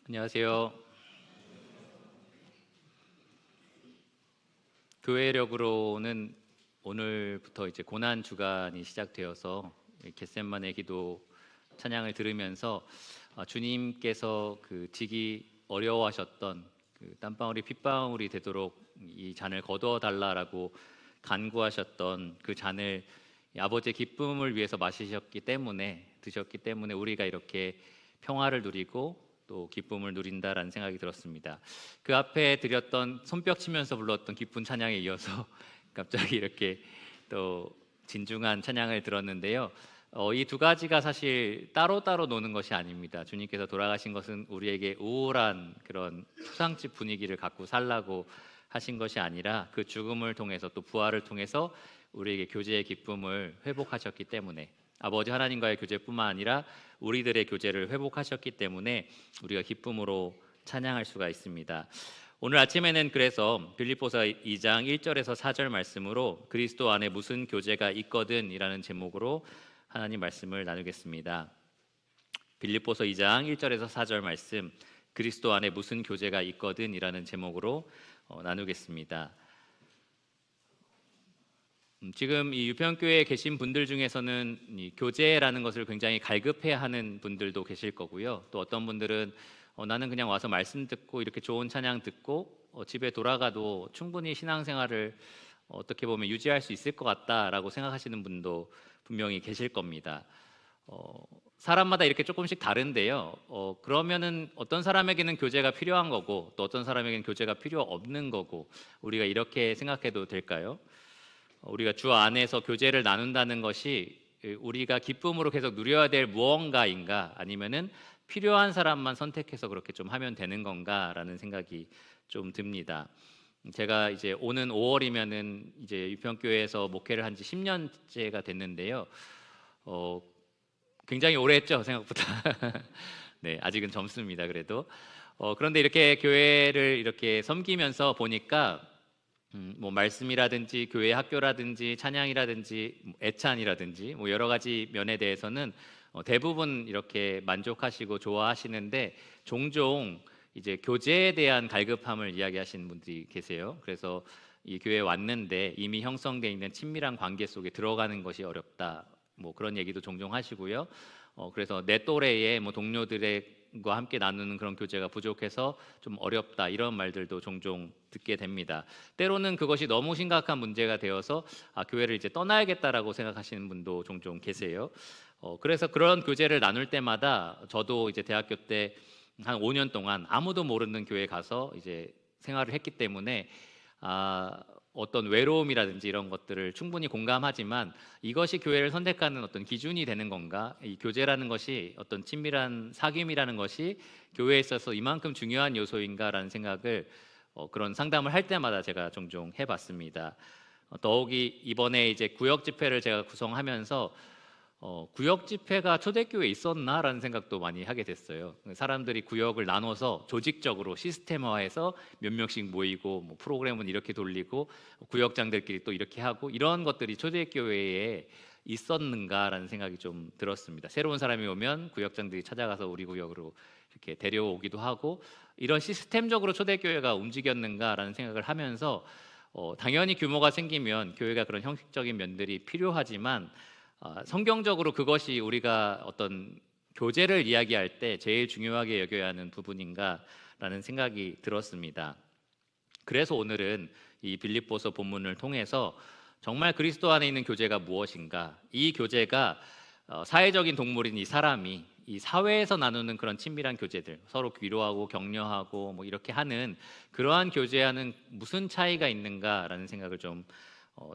안녕하세요. 교회력으로는 오늘부터 이제 고난 주간이 시작되어서 겟셋마네 기도 찬양을 들으면서 주님께서 그 지기 어려워하셨던 그 땀방울이 핏방울이 되도록 이 잔을 거두어 달라라고 간구하셨던 그 잔을 아버지의 기쁨을 위해서 마시셨기 때문에 드셨기 때문에 우리가 이렇게 평화를 누리고 또 기쁨을 누린다라는 생각이 들었습니다. 그 앞에 드렸던 손뼉 치면서 불렀던 기쁜 찬양에 이어서 갑자기 이렇게 또 진중한 찬양을 들었는데요. 이 두 가지가 사실 따로따로 노는 것이 아닙니다. 주님께서 돌아가신 것은 우리에게 우울한 그런 초상집 분위기를 갖고 살라고 하신 것이 아니라 그 죽음을 통해서 또 부활을 통해서 우리에게 교제의 기쁨을 회복하셨기 때문에, 아버지 하나님과의 교제뿐만 아니라 우리들의 교제를 회복하셨기 때문에 우리가 기쁨으로 찬양할 수가 있습니다. 오늘 아침에는 그래서 빌립보서 2장 1절에서 4절 말씀으로 그리스도 안에 무슨 교제가 있거든 이라는 제목으로 하나님 말씀을 나누겠습니다. 빌립보서 2장 1절에서 4절 말씀, 그리스도 안에 무슨 교제가 있거든 이라는 제목으로 나누겠습니다. 지금 이 유평교회에 계신 분들 중에서는 이 교제라는 것을 굉장히 갈급해하는 분들도 계실 거고요. 또 어떤 분들은 나는 그냥 와서 말씀 듣고 이렇게 좋은 찬양 듣고 집에 돌아가도 충분히 신앙생활을 어떻게 보면 유지할 수 있을 것 같다라고 생각하시는 분도 분명히 계실 겁니다. 사람마다 이렇게 조금씩 다른데요. 그러면은 어떤 사람에게는 교제가 필요한 거고 또 어떤 사람에게는 교제가 필요 없는 거고, 우리가 이렇게 생각해도 될까요? 우리가 주 안에서 교제를 나눈다는 것이 우리가 기쁨으로 계속 누려야 될 무언가인가, 아니면은 필요한 사람만 선택해서 그렇게 좀 하면 되는 건가라는 생각이 좀 듭니다. 제가 이제 오는 5월이면은 이제 유평교회에서 목회를 한 지 10년째가 됐는데요. 굉장히 오래 했죠, 생각보다. 네, 아직은 젊습니다. 그래도 그런데 이렇게 교회를 이렇게 섬기면서 보니까 뭐 말씀이라든지 교회 학교라든지 찬양이라든지 애찬이라든지 뭐 여러 가지 면에 대해서는 대부분 이렇게 만족하시고 좋아하시는데, 종종 이제 교제에 대한 갈급함을 이야기하시는 분들이 계세요. 그래서 이 교회에 왔는데 이미 형성되어 있는 친밀한 관계 속에 들어가는 것이 어렵다, 뭐 그런 얘기도 종종 하시고요. 그래서 내 또래의 뭐 동료들과 함께 나누는 그런 교제가 부족해서 좀 어렵다, 이런 말들도 종종 듣게 됩니다. 때로는 그것이 너무 심각한 문제가 되어서 교회를 이제 떠나야겠다라고 생각하시는 분도 종종 계세요. 그래서 그런 교제를 나눌 때마다 저도 이제 대학교 때 한 5년 동안 아무도 모르는 교회에 가서 이제 생활을 했기 때문에 어떤 외로움이라든지 이런 것들을 충분히 공감하지만, 이것이 교회를 선택하는 어떤 기준이 되는 건가? 이 교제라는 것이, 어떤 친밀한 사귐이라는 것이 교회에 있어서 이만큼 중요한 요소인가라는 생각을 그런 상담을 할 때마다 제가 종종 해봤습니다. 더욱이 이번에 이제 구역 집회를 제가 구성하면서 구역 집회가 초대교회에 있었나라는 생각도 많이 하게 됐어요. 사람들이 구역을 나눠서 조직적으로 시스템화해서 몇 명씩 모이고 뭐 프로그램은 이렇게 돌리고 구역장들끼리 또 이렇게 하고, 이런 것들이 초대교회에 있었는가라는 생각이 좀 들었습니다. 새로운 사람이 오면 구역장들이 찾아가서 우리 구역으로 이렇게 데려오기도 하고, 이런 시스템적으로 초대교회가 움직였는가라는 생각을 하면서 당연히 규모가 생기면 교회가 그런 형식적인 면들이 필요하지만, 성경적으로 그것이 우리가 어떤 교제를 이야기할 때 제일 중요하게 여겨야 하는 부분인가라는 생각이 들었습니다. 그래서 오늘은 이 빌립보서 본문을 통해서 정말 그리스도 안에 있는 교제가 무엇인가, 이 교제가 사회적인 동물인 이 사람이 이 사회에서 나누는 그런 친밀한 교제들, 서로 위로하고 격려하고 뭐 이렇게 하는 그러한 교제와는 무슨 차이가 있는가라는 생각을 좀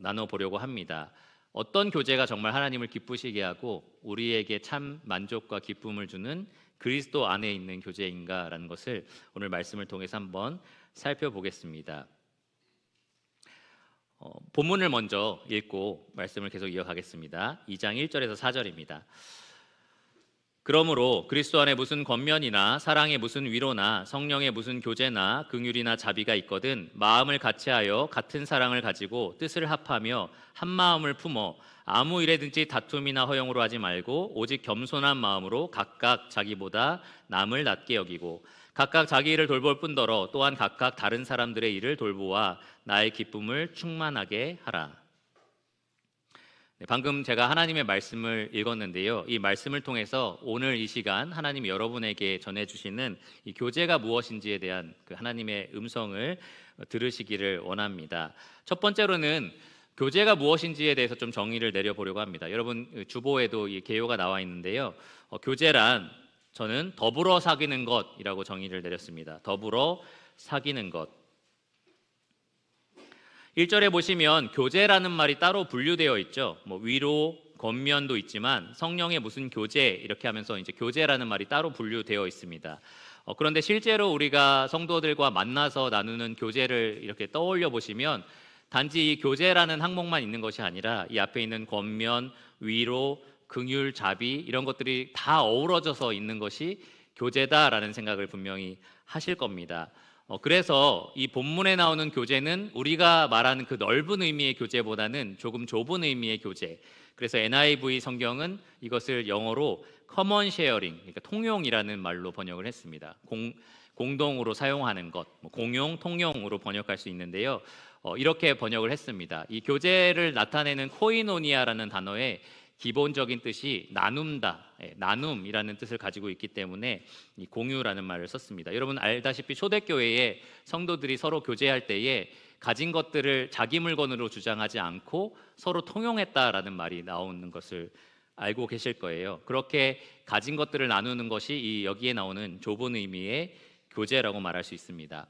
나눠보려고 합니다. 어떤 교제가 정말 하나님을 기쁘시게 하고 우리에게 참 만족과 기쁨을 주는 그리스도 안에 있는 교제인가라는 것을 오늘 말씀을 통해서 한번 살펴보겠습니다. 본문을 먼저 읽고 말씀을 계속 이어가겠습니다. 2장 1절에서 4절입니다. 그러므로 그리스도 안에 무슨 권면이나 사랑의 무슨 위로나 성령의 무슨 교제나 긍휼이나 자비가 있거든 마음을 같이하여 같은 사랑을 가지고 뜻을 합하며 한 마음을 품어 아무 일에든지 다툼이나 허용으로 하지 말고 오직 겸손한 마음으로 각각 자기보다 남을 낮게 여기고 각각 자기 일을 돌볼 뿐더러 또한 각각 다른 사람들의 일을 돌보아 나의 기쁨을 충만하게 하라. 네, 방금 제가 하나님의 말씀을 읽었는데요. 이 말씀을 통해서 오늘 이 시간 하나님이 여러분에게 전해주시는 이 교제가 무엇인지에 대한 그 하나님의 음성을 들으시기를 원합니다. 첫 번째로는 교제가 무엇인지에 대해서 좀 정의를 내려보려고 합니다. 여러분 주보에도 이 개요가 나와 있는데요. 교제란 저는 더불어 사귀는 것이라고 정의를 내렸습니다. 더불어 사귀는 것. 1절에 보시면 교제라는 말이 따로 분류되어 있죠. 위로, 겉면도 있지만 성령의 무슨 교제 이렇게 하면서 이제 교제라는 말이 따로 분류되어 있습니다. 그런데 실제로 우리가 성도들과 만나서 나누는 교제를 이렇게 떠올려 보시면 단지 이 교제라는 항목만 있는 것이 아니라 이 앞에 있는 겉면, 위로, 긍휼, 자비 이런 것들이 다 어우러져서 있는 것이 교제다라는 생각을 분명히 하실 겁니다. 그래서 이 본문에 나오는 교제는 우리가 말하는 그 넓은 의미의 교제보다는 조금 좁은 의미의 교제. 그래서 NIV 성경은 이것을 영어로 common sharing, 그러니까 통용이라는 말로 번역을 했습니다. 공동으로 사용하는 것, 공용, 통용으로 번역할 수 있는데요. 이렇게 번역을 했습니다. 이 교제를 나타내는 코이노니아라는 단어에 기본적인 뜻이 나눔다, 나눔이라는 뜻을 가지고 있기 때문에 이 공유라는 말을 썼습니다. 여러분 알다시피 초대교회에 성도들이 서로 교제할 때에 가진 것들을 자기 물건으로 주장하지 않고 서로 통용했다라는 말이 나오는 것을 알고 계실 거예요. 그렇게 가진 것들을 나누는 것이 이 여기에 나오는 좁은 의미의 교제라고 말할 수 있습니다.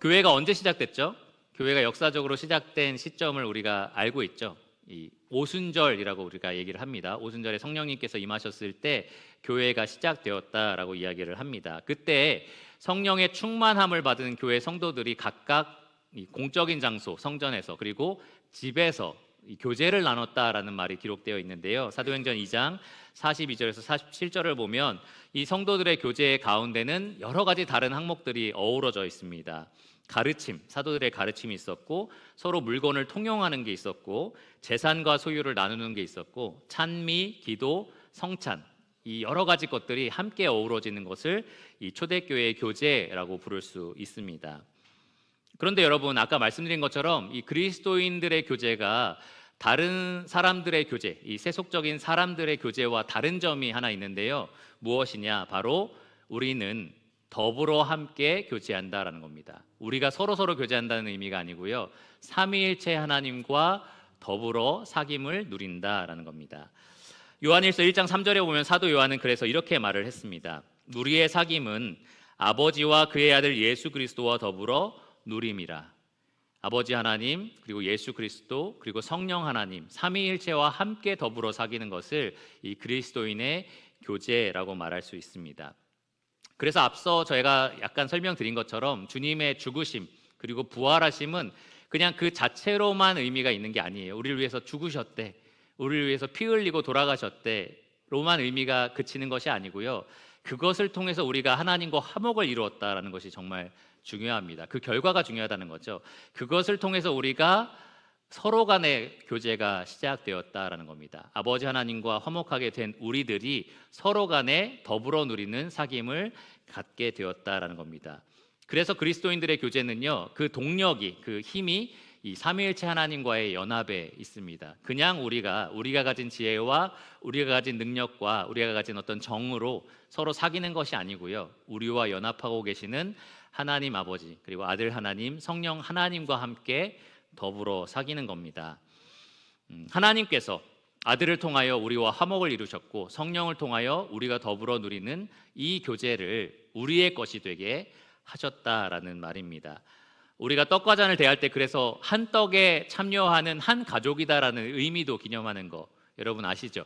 교회가 언제 시작됐죠? 교회가 역사적으로 시작된 시점을 우리가 알고 있죠. 이 오순절이라고 우리가 얘기를 합니다. 오순절에 성령님께서 임하셨을 때 교회가 시작되었다라고 이야기를 합니다. 그때 성령의 충만함을 받은 교회 성도들이 각각 이 공적인 장소, 성전에서 그리고 집에서 이 교제를 나눴다라는 말이 기록되어 있는데요. 사도행전 2장 42절에서 47절을 보면 이 성도들의 교제 가운데는 여러 가지 다른 항목들이 어우러져 있습니다. 가르침, 사도들의 가르침이 있었고 서로 물건을 통용하는 게 있었고 재산과 소유를 나누는 게 있었고 찬미, 기도, 성찬 이 여러 가지 것들이 함께 어우러지는 것을 이 초대교회의 교제라고 부를 수 있습니다. 그런데 여러분 아까 말씀드린 것처럼 이 그리스도인들의 교제가 다른 사람들의 교제, 이 세속적인 사람들의 교제와 다른 점이 하나 있는데요. 무엇이냐? 바로 우리는 더불어 함께 교제한다라는 겁니다. 우리가 서로 교제한다는 의미가 아니고요. 삼위일체 하나님과 더불어 사귐을 누린다라는 겁니다. 요한일서 1장 3절에 보면 사도 요한은 그래서 이렇게 말을 했습니다. 우리의 사귐은 아버지와 그의 아들 예수 그리스도와 더불어 누림이라. 아버지 하나님 그리고 예수 그리스도 그리고 성령 하나님 삼위일체와 함께 더불어 사귀는 것을 이 그리스도인의 교제라고 말할 수 있습니다. 그래서 앞서 저희가 약간 설명드린 것처럼 주님의 죽으심 그리고 부활하심은 그냥 그 자체로만 의미가 있는 게 아니에요. 우리를 위해서 죽으셨대, 우리를 위해서 피 흘리고 돌아가셨대로만 의미가 그치는 것이 아니고요. 그것을 통해서 우리가 하나님과 화목을 이루었다라는 것이 정말 중요합니다. 그 결과가 중요하다는 거죠. 그것을 통해서 우리가 서로 간의 교제가 시작되었다라는 겁니다. 아버지 하나님과 화목하게 된 우리들이 서로 간에 더불어 누리는 사귐을 갖게 되었다라는 겁니다. 그래서 그리스도인들의 교제는요, 그 동력이, 그 힘이 이 삼위일체 하나님과의 연합에 있습니다. 그냥 우리가 가진 지혜와 우리가 가진 능력과 우리가 가진 어떤 정으로 서로 사귀는 것이 아니고요. 우리와 연합하고 계시는 하나님 아버지 그리고 아들 하나님, 성령 하나님과 함께 더불어 사귀는 겁니다. 하나님께서 아들을 통하여 우리와 화목을 이루셨고 성령을 통하여 우리가 더불어 누리는 이 교제를 우리의 것이 되게 하셨다라는 말입니다. 우리가 떡과 잔을 대할 때 그래서 한 떡에 참여하는 한 가족이다라는 의미도 기념하는 거 여러분 아시죠?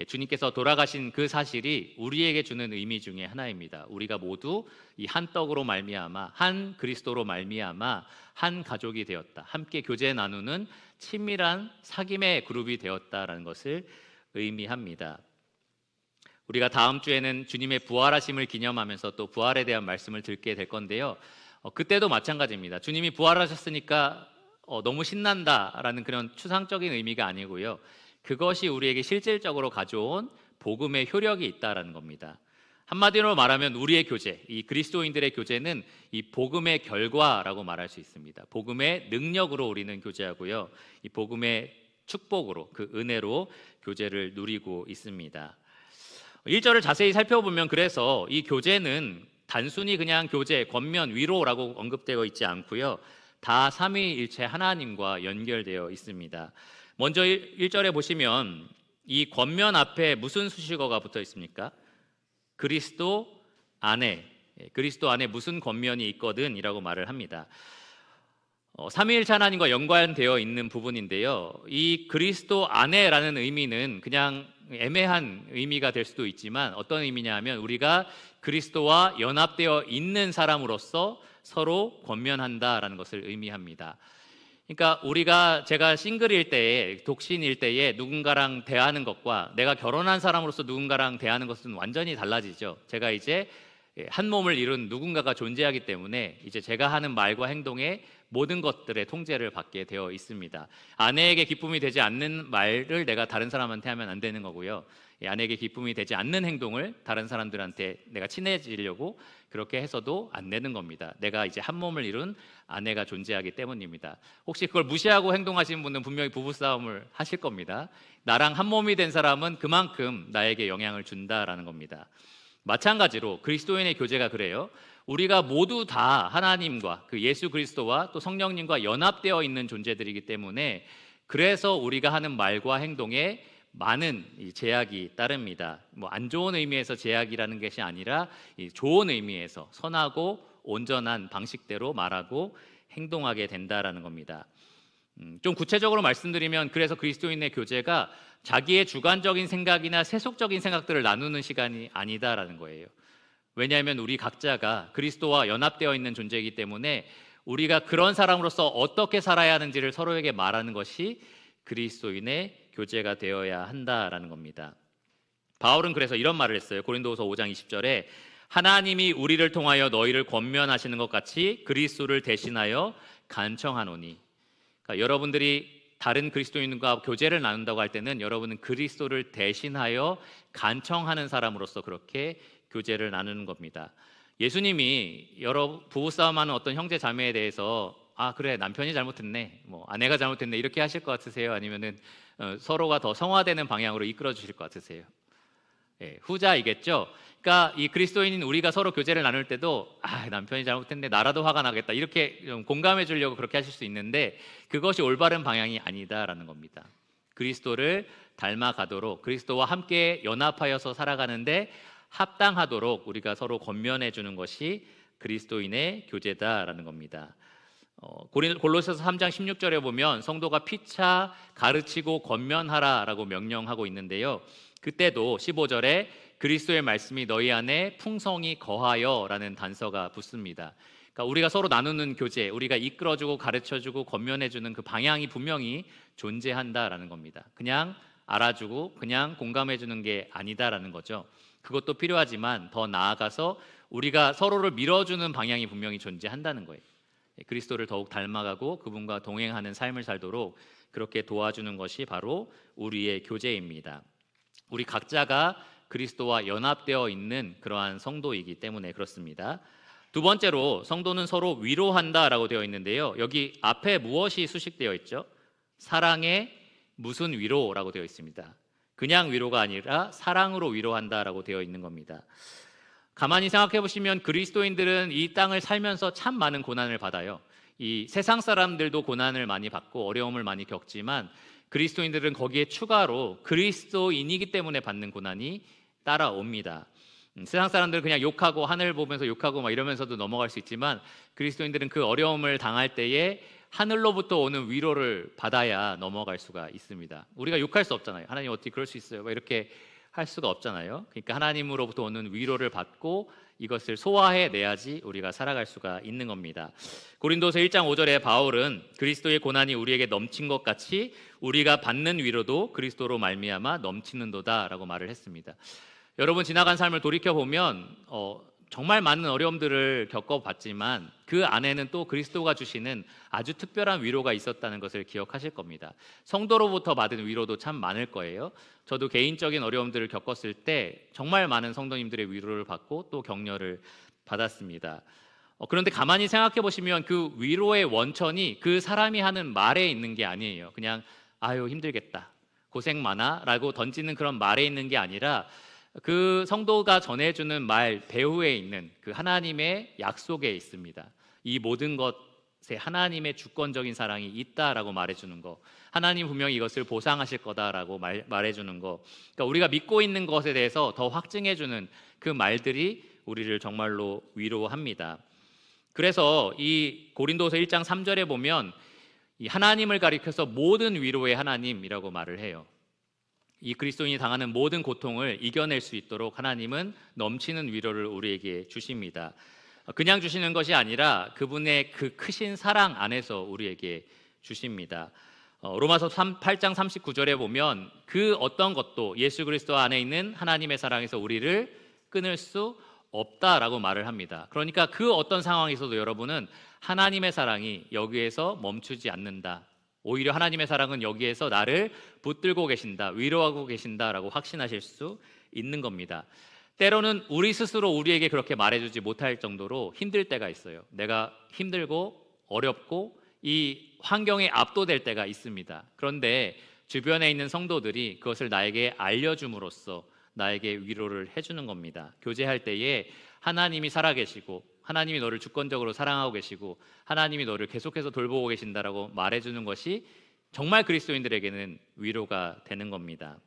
주님께서 돌아가신 그 사실이 우리에게 주는 의미 중에 하나입니다. 우리가 모두 이 한 떡으로 말미암아 한 그리스도로 말미암아 한 가족이 되었다. 함께 교제 나누는 친밀한 사귐의 그룹이 되었다라는 것을 의미합니다. 우리가 다음 주에는 주님의 부활하심을 기념하면서 또 부활에 대한 말씀을 듣게 될 건데요. 그때도 마찬가지입니다. 주님이 부활하셨으니까 너무 신난다라는 그런 추상적인 의미가 아니고요. 그것이 우리에게 실질적으로 가져온 복음의 효력이 있다라는 겁니다. 한마디로 말하면 우리의 교제, 이 그리스도인들의 교제는 이 복음의 결과라고 말할 수 있습니다. 복음의 능력으로 우리는 교제하고요, 이 복음의 축복으로, 그 은혜로 교제를 누리고 있습니다. 1절을 자세히 살펴보면 그래서 이 교제는 단순히 그냥 교제, 권면, 위로라고 언급되어 있지 않고요, 다 삼위일체 하나님과 연결되어 있습니다. 먼저 1절에 보시면 이 권면 앞에 무슨 수식어가 붙어 있습니까? 그리스도 안에, 그리스도 안에 무슨 권면이 있거든 이라고 말을 합니다. 삼위일체 하나님과 연관되어 있는 부분인데요, 이 그리스도 안에라는 의미는 그냥 애매한 의미가 될 수도 있지만 어떤 의미냐 하면 우리가 그리스도와 연합되어 있는 사람으로서 서로 권면한다라는 것을 의미합니다. 그러니까 제가 싱글일 때에, 독신일 때에 누군가랑 대하는 것과 내가 결혼한 사람으로서 누군가랑 대하는 것은 완전히 달라지죠. 제가 이제 한 몸을 이룬 누군가가 존재하기 때문에 이제 제가 하는 말과 행동에 모든 것들의 통제를 받게 되어 있습니다. 아내에게 기쁨이 되지 않는 말을 내가 다른 사람한테 하면 안 되는 거고요, 아내에게 기쁨이 되지 않는 행동을 다른 사람들한테 내가 친해지려고 그렇게 해서도 안 되는 겁니다. 내가 이제 한 몸을 이룬 아내가 존재하기 때문입니다. 혹시 그걸 무시하고 행동하시는 분은 분명히 부부싸움을 하실 겁니다. 나랑 한 몸이 된 사람은 그만큼 나에게 영향을 준다라는 겁니다. 마찬가지로 그리스도인의 교제가 그래요. 우리가 모두 다 하나님과 그 예수 그리스도와 또 성령님과 연합되어 있는 존재들이기 때문에 그래서 우리가 하는 말과 행동에 많은 제약이 따릅니다. 안 좋은 의미에서 제약이라는 것이 아니라 좋은 의미에서 선하고 온전한 방식대로 말하고 행동하게 된다라는 겁니다. 좀 구체적으로 말씀드리면 그래서 그리스도인의 교제가 자기의 주관적인 생각이나 세속적인 생각들을 나누는 시간이 아니다라는 거예요. 왜냐하면 우리 각자가 그리스도와 연합되어 있는 존재이기 때문에 우리가 그런 사람으로서 어떻게 살아야 하는지를 서로에게 말하는 것이 그리스도인의 교제가 되어야 한다라는 겁니다. 바울은 그래서 이런 말을 했어요. 고린도후서 5장 20절에 하나님이 우리를 통하여 너희를 권면하시는 것 같이 그리스도를 대신하여 간청하노니, 그러니까 여러분들이 다른 그리스도인과 교제를 나눈다고 할 때는 여러분은 그리스도를 대신하여 간청하는 사람으로서 그렇게 교제를 나누는 겁니다. 예수님이 여러 부부싸움하는 어떤 형제 자매에 대해서 그래 남편이 잘못했네, 아내가 잘못했네 이렇게 하실 것 같으세요? 아니면은 서로가 더 성화되는 방향으로 이끌어 주실 것 같으세요? 후자이겠죠. 그러니까 이 그리스도인인 우리가 서로 교제를 나눌 때도 남편이 잘못했네, 나라도 화가 나겠다 이렇게 좀 공감해 주려고 그렇게 하실 수 있는데 그것이 올바른 방향이 아니다라는 겁니다. 그리스도를 닮아가도록, 그리스도와 함께 연합하여서 살아가는데 합당하도록 우리가 서로 권면해 주는 것이 그리스도인의 교제다라는 겁니다. 골로새서 3장 16절에 보면 성도가 피차 가르치고 권면하라라고 명령하고 있는데요, 그때도 15절에 그리스도의 말씀이 너희 안에 풍성히 거하여라는 단서가 붙습니다. 그러니까 우리가 서로 나누는 교제, 우리가 이끌어주고 가르쳐주고 권면해주는 그 방향이 분명히 존재한다라는 겁니다. 그냥 알아주고 그냥 공감해주는 게 아니다라는 거죠. 그것도 필요하지만 더 나아가서 우리가 서로를 밀어주는 방향이 분명히 존재한다는 거예요. 그리스도를 더욱 닮아가고 그분과 동행하는 삶을 살도록 그렇게 도와주는 것이 바로 우리의 교제입니다. 우리 각자가 그리스도와 연합되어 있는 그러한 성도이기 때문에 그렇습니다. 두 번째로 성도는 서로 위로한다라고 되어 있는데요, 여기 앞에 무엇이 수식되어 있죠? 사랑의 무슨 위로라고 되어 있습니다. 그냥 위로가 아니라 사랑으로 위로한다라고 되어 있는 겁니다. 가만히 생각해 보시면 그리스도인들은 이 땅을 살면서 참 많은 고난을 받아요. 이 세상 사람들도 고난을 많이 받고 어려움을 많이 겪지만 그리스도인들은 거기에 추가로 그리스도인이기 때문에 받는 고난이 따라옵니다. 세상 사람들은 그냥 욕하고 하늘 보면서 욕하고 막 이러면서도 넘어갈 수 있지만 그리스도인들은 그 어려움을 당할 때에 하늘로부터 오는 위로를 받아야 넘어갈 수가 있습니다. 우리가 욕할 수 없잖아요. 하나님 어떻게 그럴 수 있어요? 이렇게 할 수가 없잖아요. 그러니까 하나님으로부터 오는 위로를 받고 이것을 소화해 내야지 우리가 살아갈 수가 있는 겁니다. 고린도서 1장 5절에 바울은 그리스도의 고난이 우리에게 넘친 것 같이 우리가 받는 위로도 그리스도로 말미암아 넘치는도다라고 말을 했습니다. 여러분 지나간 삶을 돌이켜 보면 정말 많은 어려움들을 겪어봤지만 그 안에는 또 그리스도가 주시는 아주 특별한 위로가 있었다는 것을 기억하실 겁니다. 성도로부터 받은 위로도 참 많을 거예요. 저도 개인적인 어려움들을 겪었을 때 정말 많은 성도님들의 위로를 받고 또 격려를 받았습니다. 그런데 가만히 생각해 보시면 그 위로의 원천이 그 사람이 하는 말에 있는 게 아니에요. 그냥 아유 힘들겠다, 고생 많아 라고 던지는 그런 말에 있는 게 아니라 그 성도가 전해주는 말 배후에 있는 그 하나님의 약속에 있습니다. 이 모든 것에 하나님의 주권적인 사랑이 있다라고 말해주는 거, 하나님 분명히 이것을 보상하실 거다라고 말해주는 거, 그러니까 우리가 믿고 있는 것에 대해서 더 확증해주는 그 말들이 우리를 정말로 위로합니다. 그래서 이 고린도서 1장 3절에 보면 이 하나님을 가리켜서 모든 위로의 하나님이라고 말을 해요. 이 그리스도인이 당하는 모든 고통을 이겨낼 수 있도록 하나님은 넘치는 위로를 우리에게 주십니다. 그냥 주시는 것이 아니라 그분의 그 크신 사랑 안에서 우리에게 주십니다. 로마서 8장 39절에 보면 그 어떤 것도 예수 그리스도 안에 있는 하나님의 사랑에서 우리를 끊을 수 없다라고 말을 합니다. 그러니까 그 어떤 상황에서도 여러분은 하나님의 사랑이 여기에서 멈추지 않는다. 오히려 하나님의 사랑은 여기에서 나를 붙들고 계신다, 위로하고 계신다라고 확신하실 수 있는 겁니다. 때로는 우리 스스로 우리에게 그렇게 말해주지 못할 정도로 힘들 때가 있어요. 내가 힘들고 어렵고 이 환경에 압도될 때가 있습니다. 그런데 주변에 있는 성도들이 그것을 나에게 알려줌으로써 나에게 위로를 해주는 겁니다. 교제할 때에 하나님이 살아계시고 하나님이 너를 주권적으로 사랑하고 계시고 하나님이 너를 계속해서 돌보고 계신다라고 말해주는 것이 정말 그리스도인들에게는 위로가 되는 겁니다.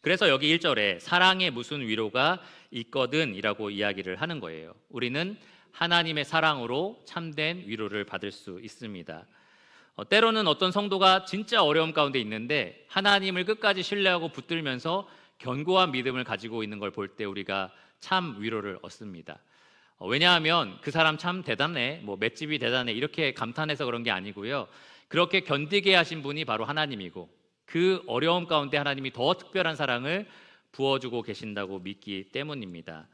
그래서 여기 1절에 사랑에 무슨 위로가 있거든 이라고 이야기를 하는 거예요. 우리는 하나님의 사랑으로 참된 위로를 받을 수 있습니다. 때로는 어떤 성도가 진짜 어려움 가운데 있는데 하나님을 끝까지 신뢰하고 붙들면서 견고한 믿음을 가지고 있는 걸 볼 때 우리가 참 위로를 얻습니다. 왜냐하면 그 사람 참 대단해, 뭐 맷집이 대단해 이렇게 감탄해서 그런 게 아니고요. 그렇게 견디게 하신 분이 바로 하나님이고 그 어려움 가운데 하나님이 더 특별한 사랑을 부어주고 계신다고 믿기 때문입니다.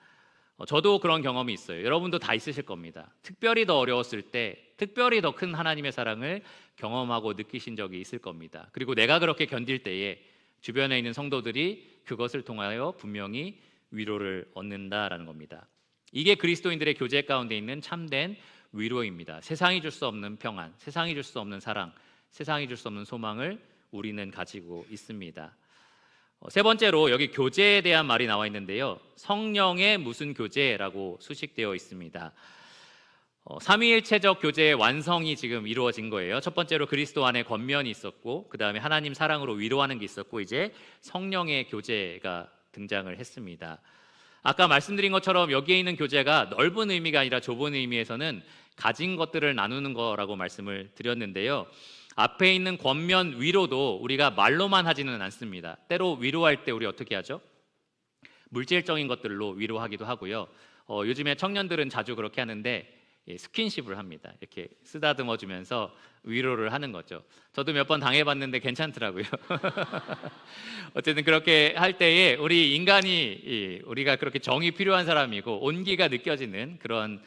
저도 그런 경험이 있어요. 여러분도 다 있으실 겁니다. 특별히 더 어려웠을 때 특별히 더 큰 하나님의 사랑을 경험하고 느끼신 적이 있을 겁니다. 그리고 내가 그렇게 견딜 때에 주변에 있는 성도들이 그것을 통하여 분명히 위로를 얻는다라는 겁니다. 이게 그리스도인들의 교제 가운데 있는 참된 위로입니다. 세상이 줄 수 없는 평안, 세상이 줄 수 없는 사랑, 세상이 줄 수 없는 소망을 우리는 가지고 있습니다. 세 번째로 여기 교제에 대한 말이 나와 있는데요. 성령의 무슨 교제라고 수식되어 있습니다. 삼위일체적 교제의 완성이 지금 이루어진 거예요. 첫 번째로 그리스도 안에 권면이 있었고 그 다음에 하나님 사랑으로 위로하는 게 있었고 이제 성령의 교제가 등장을 했습니다. 아까 말씀드린 것처럼 여기에 있는 교제가 넓은 의미가 아니라 좁은 의미에서는 가진 것들을 나누는 거라고 말씀을 드렸는데요. 앞에 있는 권면 위로도 우리가 말로만 하지는 않습니다. 때로 위로할 때 우리 어떻게 하죠? 물질적인 것들로 위로하기도 하고요. 요즘에 청년들은 자주 그렇게 하는데 스킨십을 합니다. 이렇게 쓰다듬어 주면서 위로를 하는 거죠. 저도 몇 번 당해봤는데 괜찮더라고요. 어쨌든 그렇게 할 때에 우리 인간이 우리가 그렇게 정이 필요한 사람이고 온기가 느껴지는 그런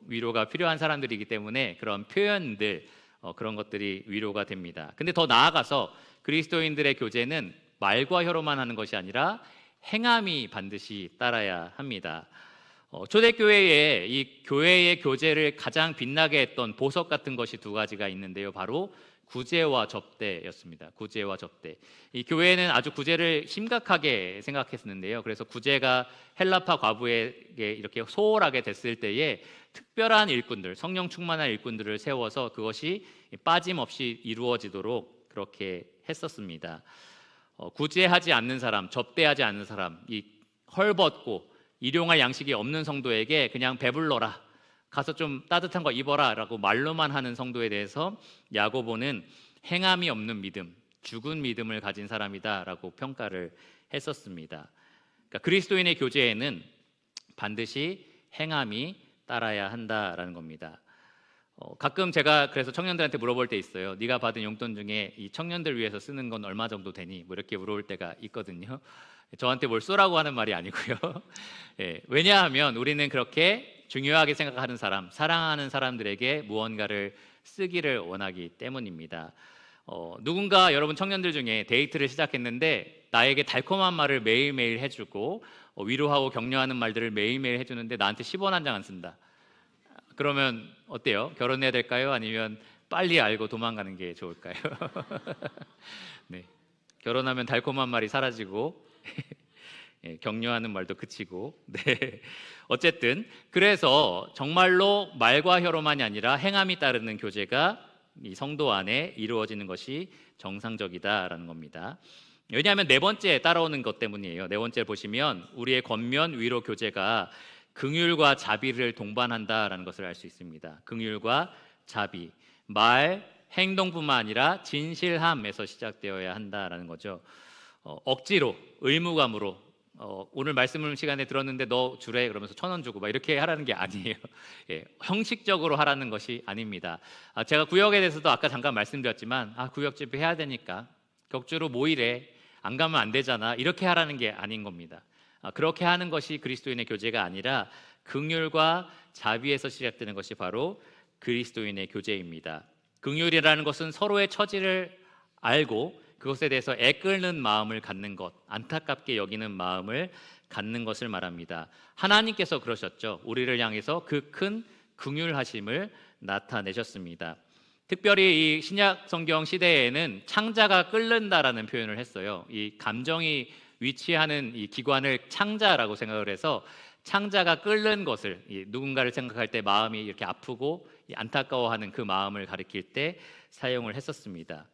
위로가 필요한 사람들이기 때문에 그런 표현들 그런 것들이 위로가 됩니다. 근데 더 나아가서 그리스도인들의 교제는 말과 혀로만 하는 것이 아니라 행함이 반드시 따라야 합니다. 초대교회에 이 교회의 교제를 가장 빛나게 했던 보석 같은 것이 두 가지가 있는데요. 바로 구제와 접대였습니다. 구제와 접대. 이 교회는 아주 구제를 심각하게 생각했었는데요. 그래서 구제가 헬라파 과부에게 이렇게 소홀하게 됐을 때에 특별한 일꾼들, 성령 충만한 일꾼들을 세워서 그것이 빠짐없이 이루어지도록 그렇게 했었습니다. 구제하지 않는 사람, 접대하지 않는 사람, 이 헐벗고 일용할 양식이 없는 성도에게 그냥 배불러라, 가서 좀 따뜻한 거 입어라 라고 말로만 하는 성도에 대해서 야고보는 행함이 없는 믿음, 죽은 믿음을 가진 사람이다 라고 평가를 했었습니다. 그러니까 그리스도인의 교제에는 반드시 행함이 따라야 한다라는 겁니다. 가끔 제가 그래서 청년들한테 물어볼 때 있어요. 네가 받은 용돈 중에 이 청년들 위해서 쓰는 건 얼마 정도 되니? 뭐 이렇게 물어볼 때가 있거든요. 저한테 뭘 쏘라고 하는 말이 아니고요. 예, 왜냐하면 우리는 그렇게 중요하게 생각하는 사람, 사랑하는 사람들에게 무언가를 쓰기를 원하기 때문입니다. 누군가 여러분 청년들 중에 데이트를 시작했는데 나에게 달콤한 말을 매일매일 해주고 위로하고 격려하는 말들을 매일매일 해주는데 나한테 10원 한 장 안 쓴다. 그러면 어때요? 결혼해야 될까요? 아니면 빨리 알고 도망가는 게 좋을까요? 네, 결혼하면 달콤한 말이 사라지고 예, 격려하는 말도 그치고 네. 어쨌든 그래서 정말로 말과 혀로만이 아니라 행함이 따르는 교제가 이 성도 안에 이루어지는 것이 정상적이다라는 겁니다. 왜냐하면 네 번째 따라오는 것 때문이에요. 네 번째 보시면 우리의 권면 위로 교제가 긍휼과 자비를 동반한다라는 것을 알 수 있습니다. 긍휼과 자비, 말, 행동뿐만 아니라 진실함에서 시작되어야 한다라는 거죠. 억지로, 의무감으로 오늘 말씀을 시간에 들었는데 너 주래 그러면서 1,000원 주고 막 이렇게 하라는 게 아니에요. 예, 형식적으로 하라는 것이 아닙니다. 제가 구역에 대해서도 아까 잠깐 말씀드렸지만 구역 집회해야 되니까 격주로 모이래 안 가면 안 되잖아 이렇게 하라는 게 아닌 겁니다. 그렇게 하는 것이 그리스도인의 교제가 아니라 긍휼과 자비에서 시작되는 것이 바로 그리스도인의 교제입니다. 긍휼이라는 것은 서로의 처지를 알고 그것에 대해서 애끓는 마음을 갖는 것, 안타깝게 여기는 마음을 갖는 것을 말합니다. 하나님께서 그러셨죠. 우리를 향해서 그 큰 긍휼하심을 나타내셨습니다. 특별히 이 신약 성경 시대에는 창자가 끓는다라는 표현을 했어요. 이 감정이 위치하는 이 기관을 창자라고 생각을 해서 창자가 끓는 것을 누군가를 생각할 때 마음이 이렇게 아프고 안타까워하는 그 마음을 가리킬 때 사용을 했었습니다.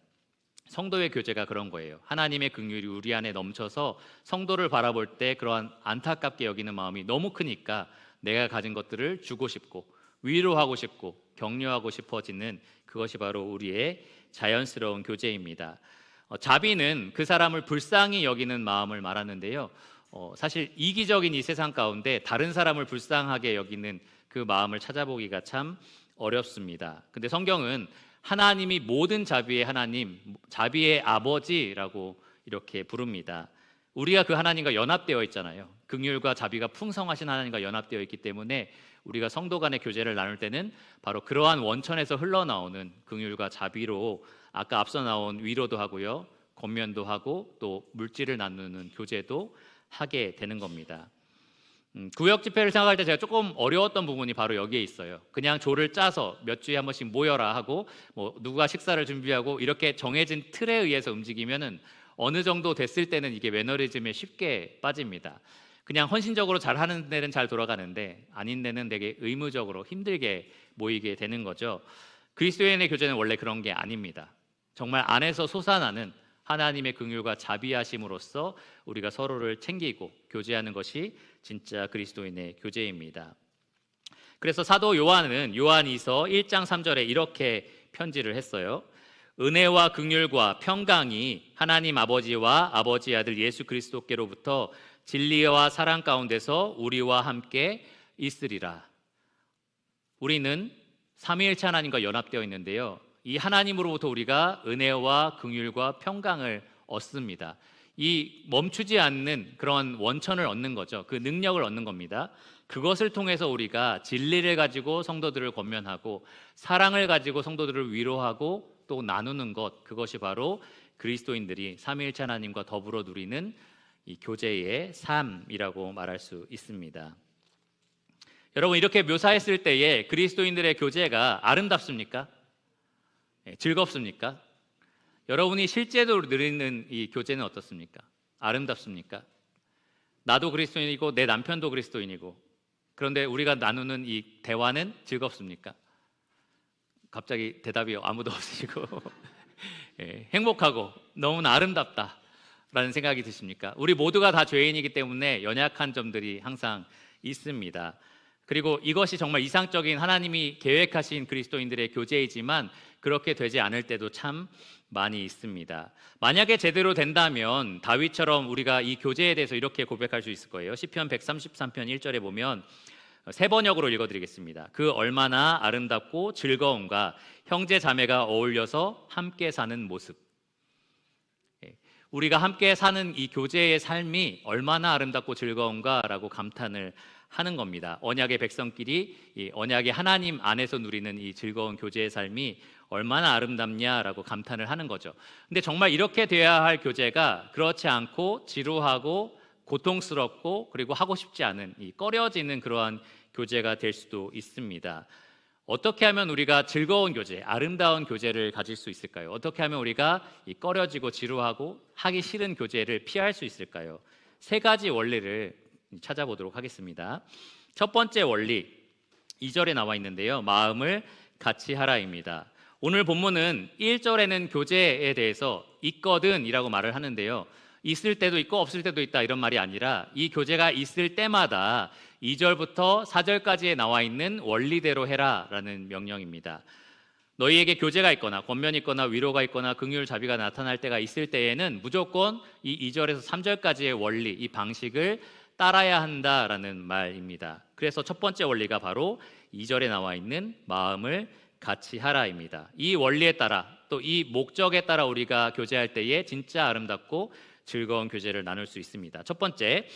성도의 교제가 그런 거예요. 하나님의 긍휼이 우리 안에 넘쳐서 성도를 바라볼 때 그러한 안타깝게 여기는 마음이 너무 크니까 내가 가진 것들을 주고 싶고 위로하고 싶고 격려하고 싶어지는 그것이 바로 우리의 자연스러운 교제입니다. 자비는 그 사람을 불쌍히 여기는 마음을 말하는데요. 사실 이기적인 이 세상 가운데 다른 사람을 불쌍하게 여기는 그 마음을 찾아보기가 참 어렵습니다. 근데 성경은 하나님이 모든 자비의 하나님, 자비의 아버지라고 이렇게 부릅니다. 우리가 그 하나님과 연합되어 있잖아요. 긍휼과 자비가 풍성하신 하나님과 연합되어 있기 때문에 우리가 성도 간의 교제를 나눌 때는 바로 그러한 원천에서 흘러나오는 긍휼과 자비로 아까 앞서 나온 위로도 하고요, 권면도 하고 또 물질을 나누는 교제도 하게 되는 겁니다. 구역 집회를 생각할 때 제가 조금 어려웠던 부분이 바로 여기에 있어요. 그냥 조를 짜서 몇 주에 한 번씩 모여라 하고 뭐 누가 식사를 준비하고 이렇게 정해진 틀에 의해서 움직이면은 어느 정도 됐을 때는 이게 매너리즘에 쉽게 빠집니다. 그냥 헌신적으로 잘하는 데는 잘 돌아가는데 아닌 데는 되게 의무적으로 힘들게 모이게 되는 거죠. 그리스도인의 교제는 원래 그런 게 아닙니다. 정말 안에서 솟아나는 하나님의 긍휼과 자비하심으로써 우리가 서로를 챙기고 교제하는 것이 진짜 그리스도인의 교제입니다. 그래서 사도 요한은 요한이서 1장 3절에 이렇게 편지를 했어요. 은혜와 긍휼과 평강이 하나님 아버지와 아버지 아들 예수 그리스도께로부터 진리와 사랑 가운데서 우리와 함께 있으리라. 우리는 삼위일체 하나님과 연합되어 있는데요. 이 하나님으로부터 우리가 은혜와 긍휼과 평강을 얻습니다. 이 멈추지 않는 그런 원천을 얻는 거죠. 그 능력을 얻는 겁니다. 그것을 통해서 우리가 진리를 가지고 성도들을 권면하고 사랑을 가지고 성도들을 위로하고 또 나누는 것, 그것이 바로 그리스도인들이 삼위일체 하나님과 더불어 누리는 이 교제의 삶이라고 말할 수 있습니다. 여러분, 이렇게 묘사했을 때에 그리스도인들의 교제가 아름답습니까? 즐겁습니까? 여러분이 실제로 누리는 이 교제는 어떻습니까? 아름답습니까? 나도 그리스도인이고 내 남편도 그리스도인이고 그런데 우리가 나누는 이 대화는 즐겁습니까? 갑자기 대답이 아무도 없으시고 행복하고 너무나 아름답다라는 생각이 드십니까? 우리 모두가 다 죄인이기 때문에 연약한 점들이 항상 있습니다. 그리고 이것이 정말 이상적인 하나님이 계획하신 그리스도인들의 교제이지만 그렇게 되지 않을 때도 참 많이 있습니다. 만약에 제대로 된다면 다윗처럼 우리가 이 교제에 대해서 이렇게 고백할 수 있을 거예요. 시편 133편 1절에 보면 세 번역으로 읽어드리겠습니다. 그 얼마나 아름답고 즐거움과 형제 자매가 어울려서 함께 사는 모습. 우리가 함께 사는 이 교제의 삶이 얼마나 아름답고 즐거운가라고 감탄을 하는 겁니다. 언약의 백성끼리 이 언약의 하나님 안에서 누리는 이 즐거운 교제의 삶이 얼마나 아름답냐라고 감탄을 하는 거죠. 근데 정말 이렇게 돼야 할 교제가 그렇지 않고 지루하고 고통스럽고 그리고 하고 싶지 않은 이 꺼려지는 그러한 교제가 될 수도 있습니다. 어떻게 하면 우리가 즐거운 교제, 아름다운 교제를 가질 수 있을까요? 어떻게 하면 우리가 이 꺼려지고 지루하고 하기 싫은 교제를 피할 수 있을까요? 세 가지 원리를 찾아보도록 하겠습니다. 첫 번째 원리, 2절에 나와 있는데요. 마음을 같이 하라입니다. 오늘 본문은 1절에는 교제에 대해서 있거든 이라고 말을 하는데요. 있을 때도 있고 없을 때도 있다 이런 말이 아니라 이 교제가 있을 때마다 2절부터 4절까지에 나와 있는 원리대로 해라 라는 명령입니다. 너희에게 교제가 있거나 권면이 있거나 위로가 있거나 긍휼 자비가 나타날 때가 있을 때에는 무조건 이 2절에서 3절까지의 원리, 이 방식을 따라야 한다라는 말입니다. 그래서 첫 번째 원리가 바로 2절에 나와 있는 마음을 같이 하라입니다. 이 원리에 따라 또 이 목적에 따라 우리가 교제할 때에 진짜 아름답고 즐거운 교제를 나눌 수 있습니다. 첫 번째,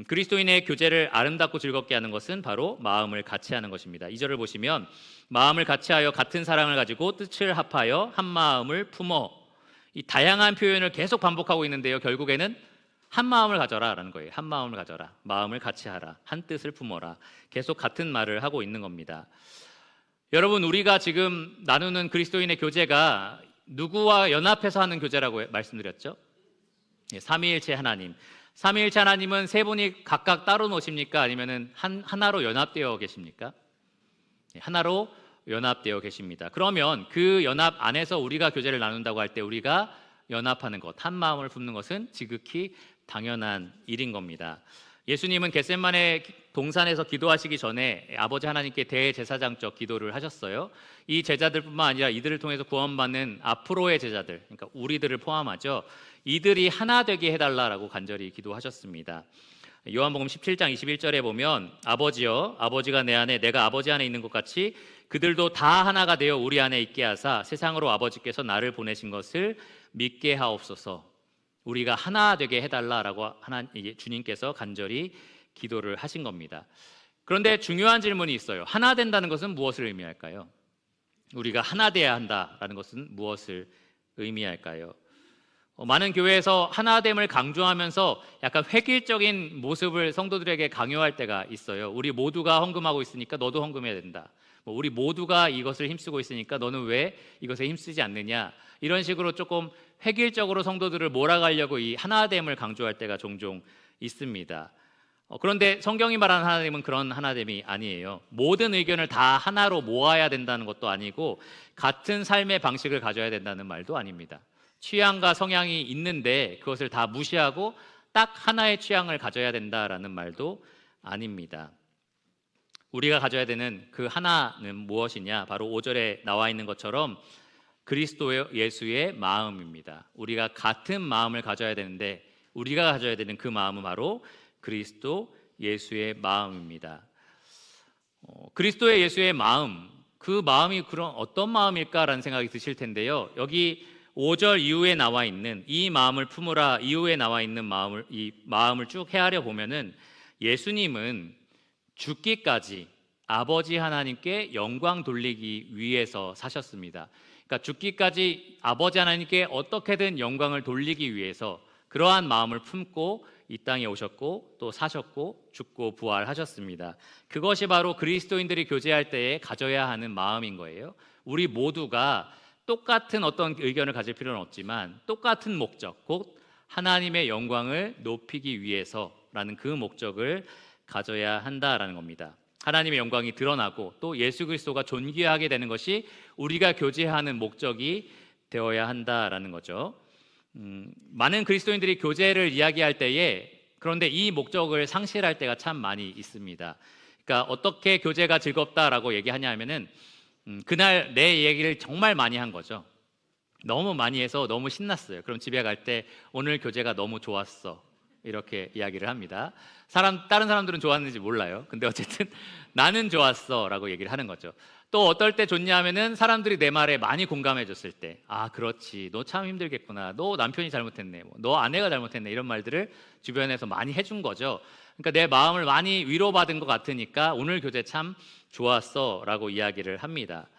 그리스도인의 교제를 아름답고 즐겁게 하는 것은 바로 마음을 같이 하는 것입니다. 2절을 보시면 마음을 같이 하여 같은 사랑을 가지고 뜻을 합하여 한 마음을 품어, 이 다양한 표현을 계속 반복하고 있는데요. 결국에는 한 마음을 가져라라는 거예요. 한 마음을 가져라, 마음을 같이 하라, 한 뜻을 품어라. 계속 같은 말을 하고 있는 겁니다. 여러분, 우리가 지금 나누는 그리스도인의 교제가 누구와 연합해서 하는 교제라고 말씀드렸죠? 삼위일체 하나님. 삼위일체 하나님은 세 분이 각각 따로 노십니까? 아니면은 하나로 연합되어 계십니까? 하나로 연합되어 계십니다. 그러면 그 연합 안에서 우리가 교제를 나눈다고 할 때 우리가 연합하는 것, 한 마음을 품는 것은 지극히 당연한 일인 겁니다. 예수님은 겟세마네 동산에서 기도하시기 전에 아버지 하나님께 대제사장적 기도를 하셨어요. 이 제자들뿐만 아니라 이들을 통해서 구원받는 앞으로의 제자들, 그러니까 우리들을 포함하죠. 이들이 하나 되게 해달라라고 간절히 기도하셨습니다. 요한복음 17장 21절에 보면 아버지여, 아버지가 내 안에 내가 아버지 안에 있는 것 같이 그들도 다 하나가 되어 우리 안에 있게 하사 세상으로 아버지께서 나를 보내신 것을 믿게 하옵소서. 우리가 하나 되게 해달라라고 주님께서 간절히 기도를 하신 겁니다. 그런데 중요한 질문이 있어요. 하나 된다는 것은 무엇을 의미할까요? 우리가 하나 돼야 한다라는 것은 무엇을 의미할까요? 많은 교회에서 하나됨을 강조하면서 약간 획일적인 모습을 성도들에게 강요할 때가 있어요. 우리 모두가 헌금하고 있으니까 너도 헌금해야 된다. 우리 모두가 이것을 힘쓰고 있으니까 너는 왜 이것에 힘쓰지 않느냐. 이런 식으로 조금 획일적으로 성도들을 몰아가려고 이 하나됨을 강조할 때가 종종 있습니다. 그런데 성경이 말하는 하나됨은 그런 하나됨이 아니에요. 모든 의견을 다 하나로 모아야 된다는 것도 아니고 같은 삶의 방식을 가져야 된다는 말도 아닙니다. 취향과 성향이 있는데 그것을 다 무시하고 딱 하나의 취향을 가져야 된다라는 말도 아닙니다. 우리가 가져야 되는 그 하나는 무엇이냐? 바로 5절에 나와 있는 것처럼 그리스도 예수의 마음입니다. 우리가 같은 마음을 가져야 되는데 우리가 가져야 되는 그 마음은 바로 그리스도 예수의 마음입니다. 그리스도의 예수의 마음, 그 마음이 그런 어떤 마음일까라는 생각이 드실 텐데요. 여기 5절 이후에 나와 있는 이 마음을 품으라 이후에 나와 있는 이 마음을 쭉 헤아려 보면은 예수님은 죽기까지 아버지 하나님께 영광 돌리기 위해서 사셨습니다. 그러니까 죽기까지 아버지 하나님께 어떻게든 영광을 돌리기 위해서 그러한 마음을 품고 이 땅에 오셨고 또 사셨고 죽고 부활하셨습니다. 그것이 바로 그리스도인들이 교제할 때에 가져야 하는 마음인 거예요. 우리 모두가 똑같은 어떤 의견을 가질 필요는 없지만 똑같은 목적, 곧 하나님의 영광을 높이기 위해서라는 그 목적을 가져야 한다라는 겁니다. 하나님의 영광이 드러나고 또 예수 그리스도가 존귀하게 되는 것이 우리가 교제하는 목적이 되어야 한다라는 거죠. 많은 그리스도인들이 교제를 이야기할 때에 그런데 이 목적을 상실할 때가 참 많이 있습니다. 그러니까 어떻게 교제가 즐겁다라고 얘기하냐면은 그날 내 얘기를 정말 많이 한 거죠. 너무 많이 해서 너무 신났어요. 그럼 집에 갈 때 오늘 교제가 너무 좋았어. 이렇게 이야기를 합니다. 다른 사람들은 좋았는지 몰라요. 근데 어쨌든 나는 좋았어라고 얘기를 하는 거죠. 또 어떨 때 좋냐 하면은 사람들이 내 말에 많이 공감해 줬을 때, 아 그렇지, 너 참 힘들겠구나, 너 남편이 잘못했네, 너 아내가 잘못했네, 이런 말들을 주변에서 많이 해준 거죠. 그러니까 내 마음을 많이 위로받은 것 같으니까 오늘 교제 참 좋았어라고 이야기를 합니다.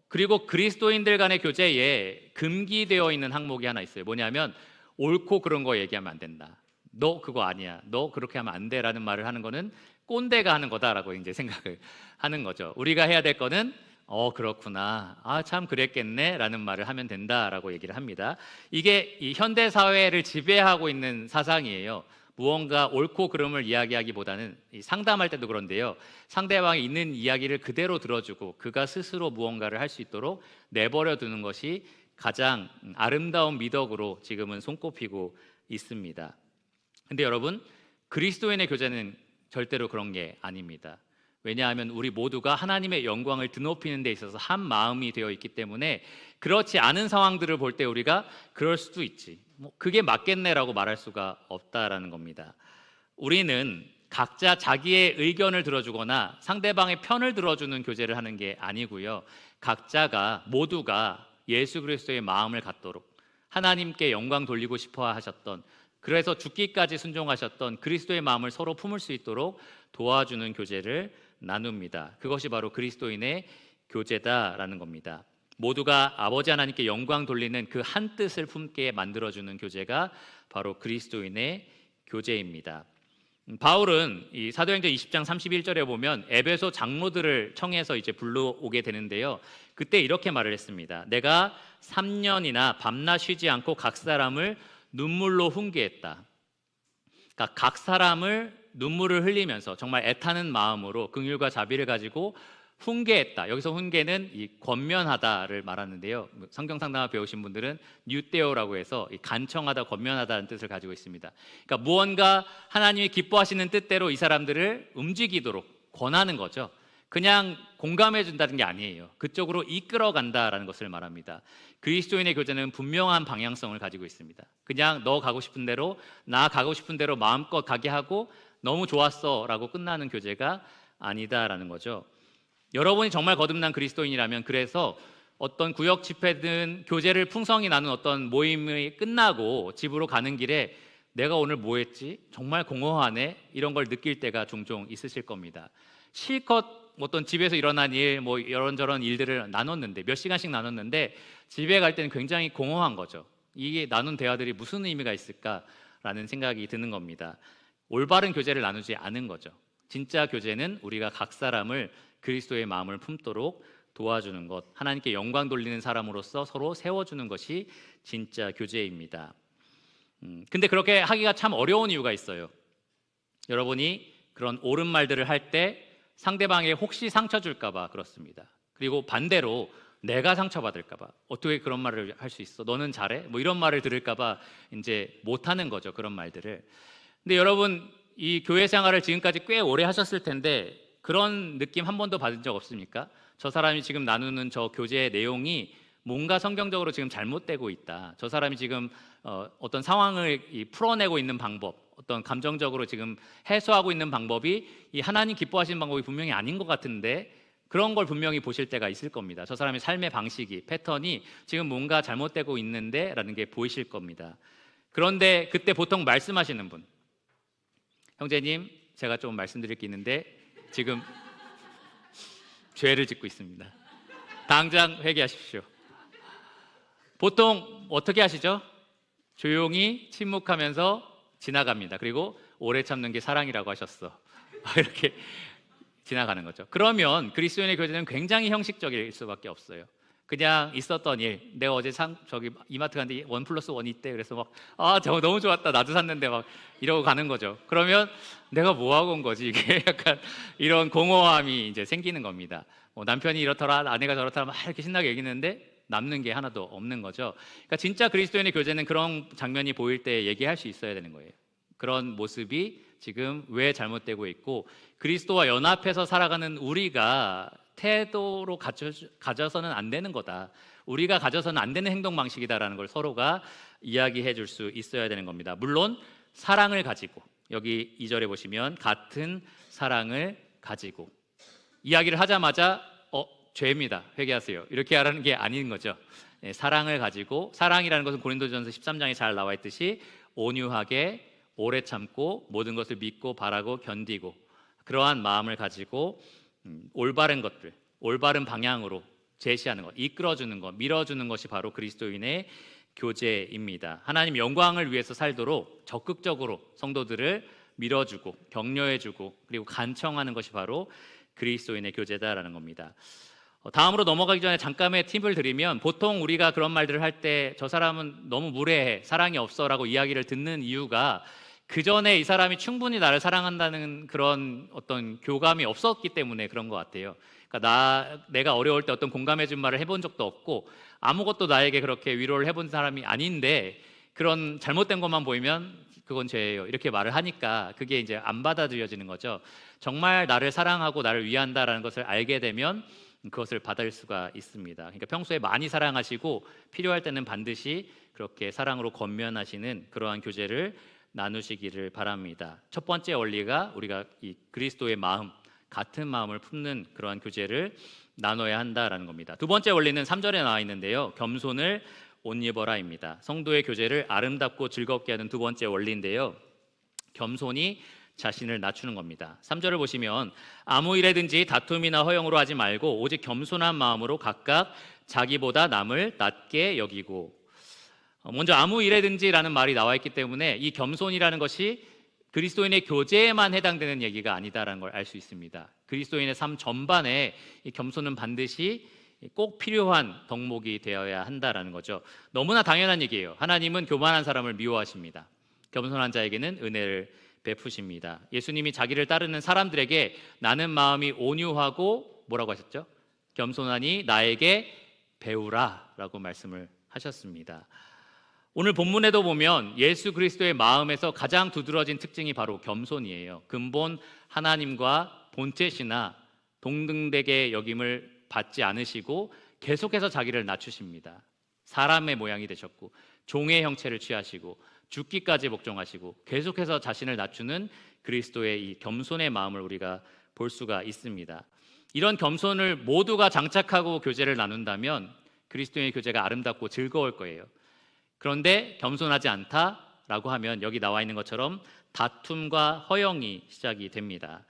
그리고 그리스도인들 간의 교제에 금기되어 있는 항목이 하나 있어요. 뭐냐면 옳고 그런 거 얘기하면 안 된다, 너 그거 아니야, 너 그렇게 하면 안 돼라는 말을 하는 거는 꼰대가 하는 거다라고 이제 생각을 하는 거죠. 우리가 해야 될 거는 그렇구나, 아 참 그랬겠네 라는 말을 하면 된다라고 얘기를 합니다. 이게 이 현대 사회를 지배하고 있는 사상이에요. 무언가 옳고 그름을 이야기하기보다는 상담할 때도 그런데요, 상대방이 있는 이야기를 그대로 들어주고 그가 스스로 무언가를 할 수 있도록 내버려 두는 것이 가장 아름다운 미덕으로 지금은 손꼽히고 있습니다. 근데 여러분, 그리스도인의 교제는 절대로 그런 게 아닙니다. 왜냐하면 우리 모두가 하나님의 영광을 드높이는 데 있어서 한 마음이 되어 있기 때문에 그렇지 않은 상황들을 볼 때 우리가 그럴 수도 있지, 그게 맞겠네라고 말할 수가 없다라는 겁니다. 우리는 각자 자기의 의견을 들어주거나 상대방의 편을 들어주는 교제를 하는 게 아니고요, 각자가 모두가 예수 그리스도의 마음을 갖도록 하나님께 영광 돌리고 싶어 하셨던, 그래서 죽기까지 순종하셨던 그리스도의 마음을 서로 품을 수 있도록 도와주는 교제를 나눕니다. 그것이 바로 그리스도인의 교제다라는 겁니다. 모두가 아버지 하나님께 영광 돌리는 그 한 뜻을 품게 만들어주는 교제가 바로 그리스도인의 교제입니다. 바울은 이 사도행전 20장 31절에 보면 에베소 장로들을 청해서 이제 불러오게 되는데요, 그때 이렇게 말을 했습니다. 내가 3년이나 밤낮 쉬지 않고 각 사람을 눈물로 훈계했다. 그러니까 각 사람을 눈물을 흘리면서 정말 애타는 마음으로 긍휼과 자비를 가지고 훈계했다. 여기서 훈계는 이 권면하다를 말하는데요, 성경 상담을 배우신 분들은 뉴테오라고 해서 이 간청하다, 권면하다는 뜻을 가지고 있습니다. 그러니까 무언가 하나님이 기뻐하시는 뜻대로 이 사람들을 움직이도록 권하는 거죠. 그냥 공감해 준다는 게 아니에요. 그쪽으로 이끌어 간다라는 것을 말합니다. 그리스도인의 교제는 분명한 방향성을 가지고 있습니다. 그냥 너 가고 싶은 대로, 나 가고 싶은 대로 마음껏 가게 하고 너무 좋았어 라고 끝나는 교제가 아니다라는 거죠. 여러분이 정말 거듭난 그리스도인이라면, 그래서 어떤 구역 집회든 교제를 풍성히 나눈 어떤 모임이 끝나고 집으로 가는 길에 내가 오늘 뭐 했지? 정말 공허하네? 이런 걸 느낄 때가 종종 있으실 겁니다. 실컷 어떤 집에서 일어난 일, 이런저런 일들을 나눴는데, 몇 시간씩 나눴는데 집에 갈 때는 굉장히 공허한 거죠. 이게 나눈 대화들이 무슨 의미가 있을까라는 생각이 드는 겁니다. 올바른 교제를 나누지 않은 거죠. 진짜 교제는 우리가 각 사람을 그리스도의 마음을 품도록 도와주는 것, 하나님께 영광 돌리는 사람으로서 서로 세워주는 것이 진짜 교제입니다. 근데 그렇게 하기가 참 어려운 이유가 있어요. 여러분이 그런 옳은 말들을 할 때 상대방에게 혹시 상처 줄까 봐 그렇습니다. 그리고 반대로 내가 상처받을까 봐, 어떻게 그런 말을 할 수 있어? 너는 잘해? 이런 말을 들을까 봐 이제 못 하는 거죠, 그런 말들을. 근데 여러분, 이 교회 생활을 지금까지 꽤 오래 하셨을 텐데 그런 느낌 한 번도 받은 적 없습니까? 저 사람이 지금 나누는 저 교제의 내용이 뭔가 성경적으로 지금 잘못되고 있다, 저 사람이 지금 어떤 상황을 풀어내고 있는 방법, 어떤 감정적으로 지금 해소하고 있는 방법이 이 하나님 기뻐하시는 방법이 분명히 아닌 것 같은데, 그런 걸 분명히 보실 때가 있을 겁니다. 저 사람의 삶의 방식이, 패턴이 지금 뭔가 잘못되고 있는데 라는 게 보이실 겁니다. 그런데 그때 보통 말씀하시는 분, 형제님 제가 좀 말씀드릴 게 있는데 지금 죄를 짓고 있습니다. 당장 회개하십시오. 보통 어떻게 하시죠? 조용히 침묵하면서 지나갑니다. 그리고 오래 참는 게 사랑이라고 하셨어. 이렇게 지나가는 거죠. 그러면 그리스도인의 교제는 굉장히 형식적일 수밖에 없어요. 그냥 있었던 일, 내가 어제 저기 이마트 갔는데 1+1 있대, 그래서 저거 너무 좋았다, 나도 샀는데 막 이러고 가는 거죠. 그러면 내가 뭐 하고 온 거지, 이게 약간 이런 공허함이 이제 생기는 겁니다. 남편이 이렇더라, 아내가 저렇더라, 막 이렇게 신나게 얘기했는데 남는 게 하나도 없는 거죠. 그러니까 진짜 그리스도인의 교제는 그런 장면이 보일 때 얘기할 수 있어야 되는 거예요. 그런 모습이 지금 왜 잘못되고 있고, 그리스도와 연합해서 살아가는 우리가 태도로 가져서는 안 되는 거다, 우리가 가져서는 안 되는 행동 방식이다라는 걸 서로가 이야기해 줄 수 있어야 되는 겁니다. 물론 사랑을 가지고, 여기 2절에 보시면 같은 사랑을 가지고, 이야기를 하자마자 죄입니다, 회개하세요, 이렇게 하라는 게 아닌 거죠. 사랑을 가지고, 사랑이라는 것은 고린도전서 13장에 잘 나와 있듯이 온유하게 오래 참고 모든 것을 믿고 바라고 견디고, 그러한 마음을 가지고 올바른 것들, 올바른 방향으로 제시하는 것, 이끌어주는 것, 밀어주는 것이 바로 그리스도인의 교제입니다. 하나님 영광을 위해서 살도록 적극적으로 성도들을 밀어주고 격려해주고 그리고 간청하는 것이 바로 그리스도인의 교제다라는 겁니다. 다음으로 넘어가기 전에 잠깐의 팁을 드리면, 보통 우리가 그런 말들을 할 때 저 사람은 너무 무례해, 사랑이 없어 라고 이야기를 듣는 이유가 그 전에 이 사람이 충분히 나를 사랑한다는 그런 어떤 교감이 없었기 때문에 그런 것 같아요. 그러니까 내가 어려울 때 어떤 공감해준 말을 해본 적도 없고 아무것도 나에게 그렇게 위로를 해본 사람이 아닌데, 그런 잘못된 것만 보이면 그건 죄예요 이렇게 말을 하니까 그게 이제 안 받아들여지는 거죠. 정말 나를 사랑하고 나를 위한다라는 것을 알게 되면 그것을 받을 수가 있습니다. 그러니까 평소에 많이 사랑하시고 필요할 때는 반드시 그렇게 사랑으로 권면하시는 그러한 교제를 나누시기를 바랍니다. 첫 번째 원리가 우리가 이 그리스도의 마음, 같은 마음을 품는 그러한 교제를 나눠야 한다라는 겁니다. 두 번째 원리는 3절에 나와 있는데요, 겸손을 옷 입어라입니다. 성도의 교제를 아름답고 즐겁게 하는 두 번째 원리인데요, 겸손이 자신을 낮추는 겁니다. 3절을 보시면 아무 일에든지 다툼이나 허영으로 하지 말고 오직 겸손한 마음으로 각각 자기보다 남을 낮게 여기고. 먼저 아무 일에든지라는 말이 나와 있기 때문에 이 겸손이라는 것이 그리스도인의 교제에만 해당되는 얘기가 아니다라는 걸 알 수 있습니다. 그리스도인의 삶 전반에 이 겸손은 반드시 꼭 필요한 덕목이 되어야 한다라는 거죠. 너무나 당연한 얘기예요. 하나님은 교만한 사람을 미워하십니다. 겸손한 자에게는 은혜를 베푸십니다. 예수님이 자기를 따르는 사람들에게 나는 마음이 온유하고 뭐라고 하셨죠? 겸손하니 나에게 배우라 라고 말씀을 하셨습니다. 오늘 본문에도 보면 예수 그리스도의 마음에서 가장 두드러진 특징이 바로 겸손이에요. 근본 하나님과 본체시나 동등되게 여김을 받지 않으시고 계속해서 자기를 낮추십니다. 사람의 모양이 되셨고 종의 형체를 취하시고 죽기까지 복종하시고 계속해서 자신을 낮추는 그리스도의 이 겸손의 마음을 우리가 볼 수가 있습니다. 이런 겸손을 모두가 장착하고 교제를 나눈다면 그리스도의 교제가 아름답고 즐거울 거예요. 그런데 겸손하지 않다라고 하면 여기 나와 있는 것처럼 다툼과 허영이 시작이 됩니다.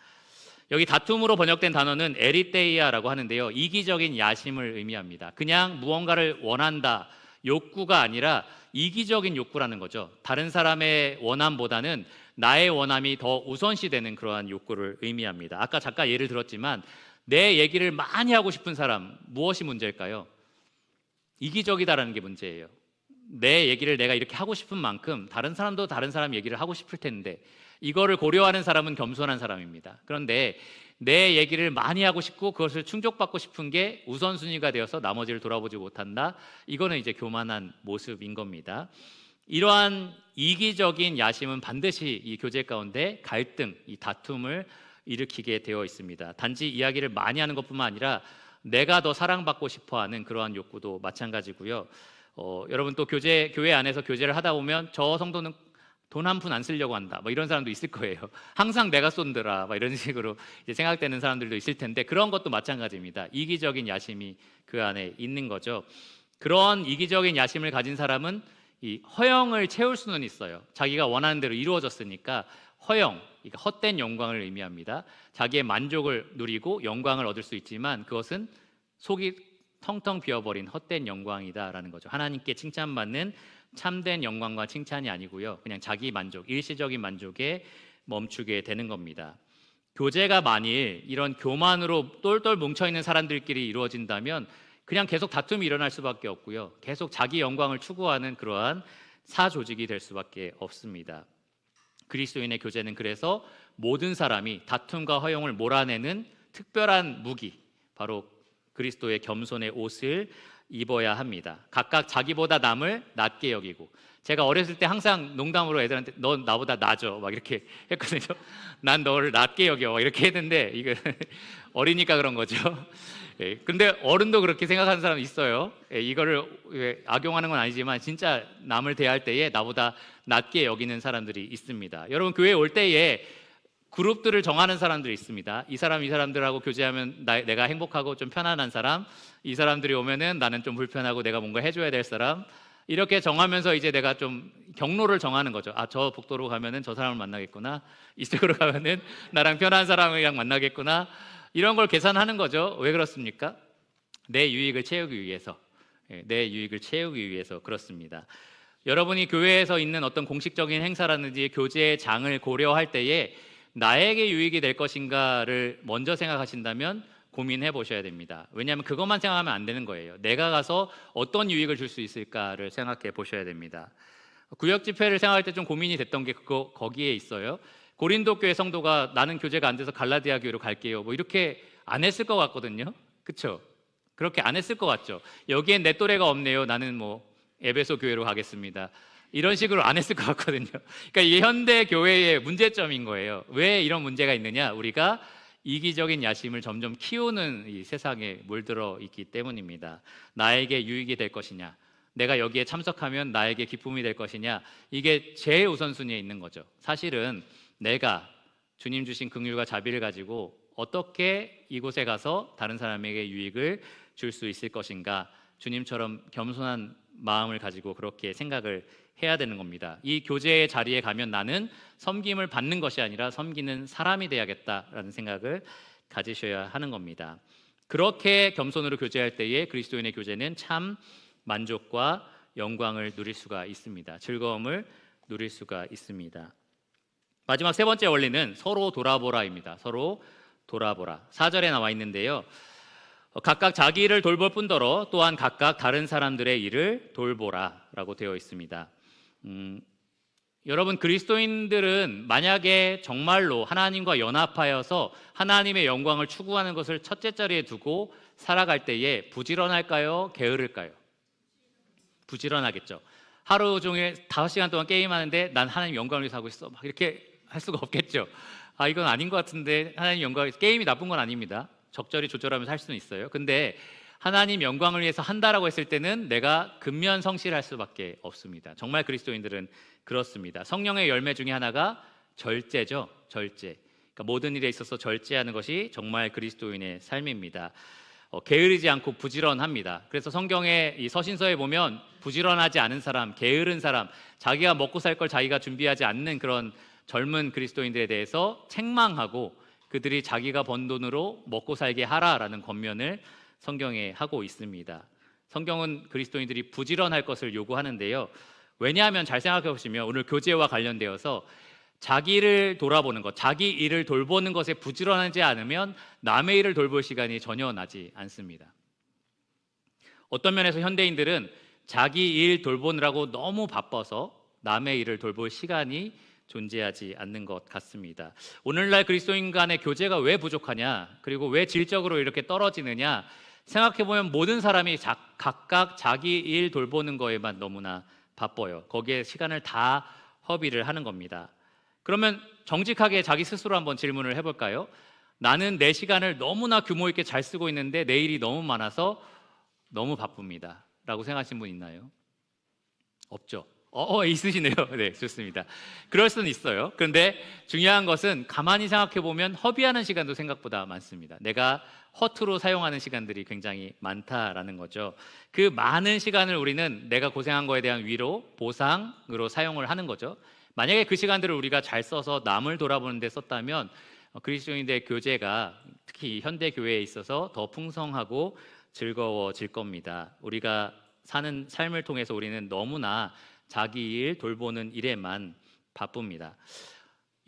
여기 다툼으로 번역된 단어는 에리테이아라고 하는데요, 이기적인 야심을 의미합니다. 그냥 무언가를 원한다, 욕구가 아니라 이기적인 욕구라는 거죠. 다른 사람의 원함보다는 나의 원함이 더 우선시되는 그러한 욕구를 의미합니다. 아까 잠깐 예를 들었지만 내 얘기를 많이 하고 싶은 사람, 무엇이 문제일까요? 이기적이다라는 게 문제예요. 내 얘기를 내가 이렇게 하고 싶은 만큼 다른 사람도 다른 사람 얘기를 하고 싶을 텐데, 이거를 고려하는 사람은 겸손한 사람입니다. 그런데 내 얘기를 많이 하고 싶고 그것을 충족받고 싶은 게 우선순위가 되어서 나머지를 돌아보지 못한다, 이거는 이제 교만한 모습인 겁니다. 이러한 이기적인 야심은 반드시 이 교제 가운데 갈등, 이 다툼을 일으키게 되어 있습니다. 단지 이야기를 많이 하는 것뿐만 아니라 내가 더 사랑받고 싶어하는 그러한 욕구도 마찬가지고요. 여러분 또 교회 안에서 교제를 하다 보면 저 성도는 돈 한 푼 안 쓰려고 한다, 뭐 이런 사람도 있을 거예요. 항상 내가 쏜더라, 막 이런 식으로 이제 생각되는 사람들도 있을 텐데, 그런 것도 마찬가지입니다. 이기적인 야심이 그 안에 있는 거죠. 그런 이기적인 야심을 가진 사람은 이 허영을 채울 수는 있어요. 자기가 원하는 대로 이루어졌으니까 허영, 그러니까 헛된 영광을 의미합니다. 자기의 만족을 누리고 영광을 얻을 수 있지만 그것은 속이 텅텅 비어버린 헛된 영광이다라는 거죠. 하나님께 칭찬받는 참된 영광과 칭찬이 아니고요, 그냥 자기 만족, 일시적인 만족에 멈추게 되는 겁니다. 교제가 만일 이런 교만으로 똘똘 뭉쳐있는 사람들끼리 이루어진다면 그냥 계속 다툼이 일어날 수밖에 없고요, 계속 자기 영광을 추구하는 그러한 사조직이 될 수밖에 없습니다. 그리스도인의 교제는 그래서 모든 사람이 다툼과 허용을 몰아내는 특별한 무기, 바로 그리스도의 겸손의 옷을 입어야 합니다. 각각 자기보다 남을 낮게 여기고, 제가 어렸을 때 항상 농담으로 애들한테 너 나보다 나죠 막 이렇게 했거든요. 난 너를 낮게 여겨 막 이렇게 했는데 이거 어리니까 그런 거죠. 예, 근데 어른도 그렇게 생각하는 사람 있어요. 예, 이거를 악용하는 건 아니지만 진짜 남을 대할 때에 나보다 낮게 여기는 사람들이 있습니다. 여러분 교회 올 때에 그룹들을 정하는 사람들이 있습니다. 이 사람들하고 교제하면 내가 행복하고 좀 편안한 사람, 이 사람들이 오면은 나는 좀 불편하고 내가 뭔가 해줘야 될 사람, 이렇게 정하면서 이제 내가 좀 경로를 정하는 거죠. 아, 저 복도로 가면은 저 사람을 만나겠구나, 이쪽으로 가면은 나랑 편한 사람이랑 만나겠구나, 이런 걸 계산하는 거죠. 왜 그렇습니까? 내 유익을 채우기 위해서. 내 유익을 채우기 위해서 그렇습니다. 여러분이 교회에서 있는 어떤 공식적인 행사라든지 교제의 장을 고려할 때에 나에게 유익이 될 것인가를 먼저 생각하신다면 고민해 보셔야 됩니다. 왜냐하면 그것만 생각하면 안 되는 거예요. 내가 가서 어떤 유익을 줄 수 있을까를 생각해 보셔야 됩니다. 구역 집회를 생각할 때 좀 고민이 됐던 게 거기에 있어요. 고린도 교회 성도가 나는 교제가 안 돼서 갈라디아 교회로 갈게요, 뭐 이렇게 안 했을 것 같거든요. 그렇죠? 그렇게 안 했을 것 같죠. 여기엔 내 또래가 없네요, 나는 뭐 에베소 교회로 가겠습니다, 이런 식으로 안 했을 것 같거든요. 그러니까 이게 현대 교회의 문제점인 거예요. 왜 이런 문제가 있느냐? 우리가 이기적인 야심을 점점 키우는 이 세상에 물들어 있기 때문입니다. 나에게 유익이 될 것이냐, 내가 여기에 참석하면 나에게 기쁨이 될 것이냐, 이게 제일 우선순위에 있는 거죠. 사실은 내가 주님 주신 긍휼과 자비를 가지고 어떻게 이곳에 가서 다른 사람에게 유익을 줄 수 있을 것인가, 주님처럼 겸손한 마음을 가지고 그렇게 생각을 해야 되는 겁니다. 이 교제의 자리에 가면 나는 섬김을 받는 것이 아니라 섬기는 사람이 돼야겠다라는 생각을 가지셔야 하는 겁니다. 그렇게 겸손으로 교제할 때에 그리스도인의 교제는 참 만족과 영광을 누릴 수가 있습니다. 즐거움을 누릴 수가 있습니다. 마지막 세 번째 원리는 서로 돌아보라입니다. 서로 돌아보라. 4절에 나와 있는데요, 각각 자기 일을 돌볼 뿐더러 또한 각각 다른 사람들의 일을 돌보라라고 되어 있습니다. 여러분, 그리스도인들은 만약에 정말로 하나님과 연합하여서 하나님의 영광을 추구하는 것을 첫째 자리에 두고 살아갈 때에 부지런할까요? 게으를까요? 부지런하겠죠. 하루 종일 5시간 동안 게임하는데 난 하나님 영광을 위해서 하고 있어, 막 이렇게 할 수가 없겠죠. 아, 이건 아닌 것 같은데, 하나님 영광을 위해서. 게임이 나쁜 건 아닙니다. 적절히 조절하면서 할 수는 있어요. 근데 하나님 영광을 위해서 한다라고 했을 때는 내가 근면성실할 수밖에 없습니다. 정말 그리스도인들은 그렇습니다. 성령의 열매 중에 하나가 절제죠. 절제. 그러니까 모든 일에 있어서 절제하는 것이 정말 그리스도인의 삶입니다. 게으르지 않고 부지런합니다. 그래서 성경의 이 서신서에 보면 부지런하지 않은 사람, 게으른 사람, 자기가 먹고 살 걸 자기가 준비하지 않는 그런 젊은 그리스도인들에 대해서 책망하고 그들이 자기가 번 돈으로 먹고 살게 하라라는 권면을 성경에 하고 있습니다. 성경은 그리스도인들이 부지런할 것을 요구하는데요, 왜냐하면 잘 생각해 보시면 오늘 교제와 관련되어서 자기를 돌아보는 것, 자기 일을 돌보는 것에 부지런하지 않으면 남의 일을 돌볼 시간이 전혀 나지 않습니다. 어떤 면에서 현대인들은 자기 일 돌보느라고 너무 바빠서 남의 일을 돌볼 시간이 존재하지 않는 것 같습니다. 오늘날 그리스도인 간의 교제가 왜 부족하냐, 그리고 왜 질적으로 이렇게 떨어지느냐 생각해보면 모든 사람이 각각 자기 일 돌보는 거에만 너무나 바빠요. 거기에 시간을 다 허비를 하는 겁니다. 그러면 정직하게 자기 스스로 한번 질문을 해볼까요? 나는 내 시간을 너무나 규모 있게 잘 쓰고 있는데 내 일이 너무 많아서 너무 바쁩니다 라고 생각하시는 분 있나요? 없죠. 있으시네요. 네, 좋습니다. 그럴 수는 있어요. 그런데 중요한 것은 가만히 생각해 보면 허비하는 시간도 생각보다 많습니다. 내가 허투루 사용하는 시간들이 굉장히 많다라는 거죠. 그 많은 시간을 우리는 내가 고생한 거에 대한 위로, 보상으로 사용을 하는 거죠. 만약에 그 시간들을 우리가 잘 써서 남을 돌아보는 데 썼다면 그리스도인들의 교제가 특히 현대 교회에 있어서 더 풍성하고 즐거워질 겁니다. 우리가 사는 삶을 통해서 우리는 너무나 자기 일 돌보는 일에만 바쁩니다.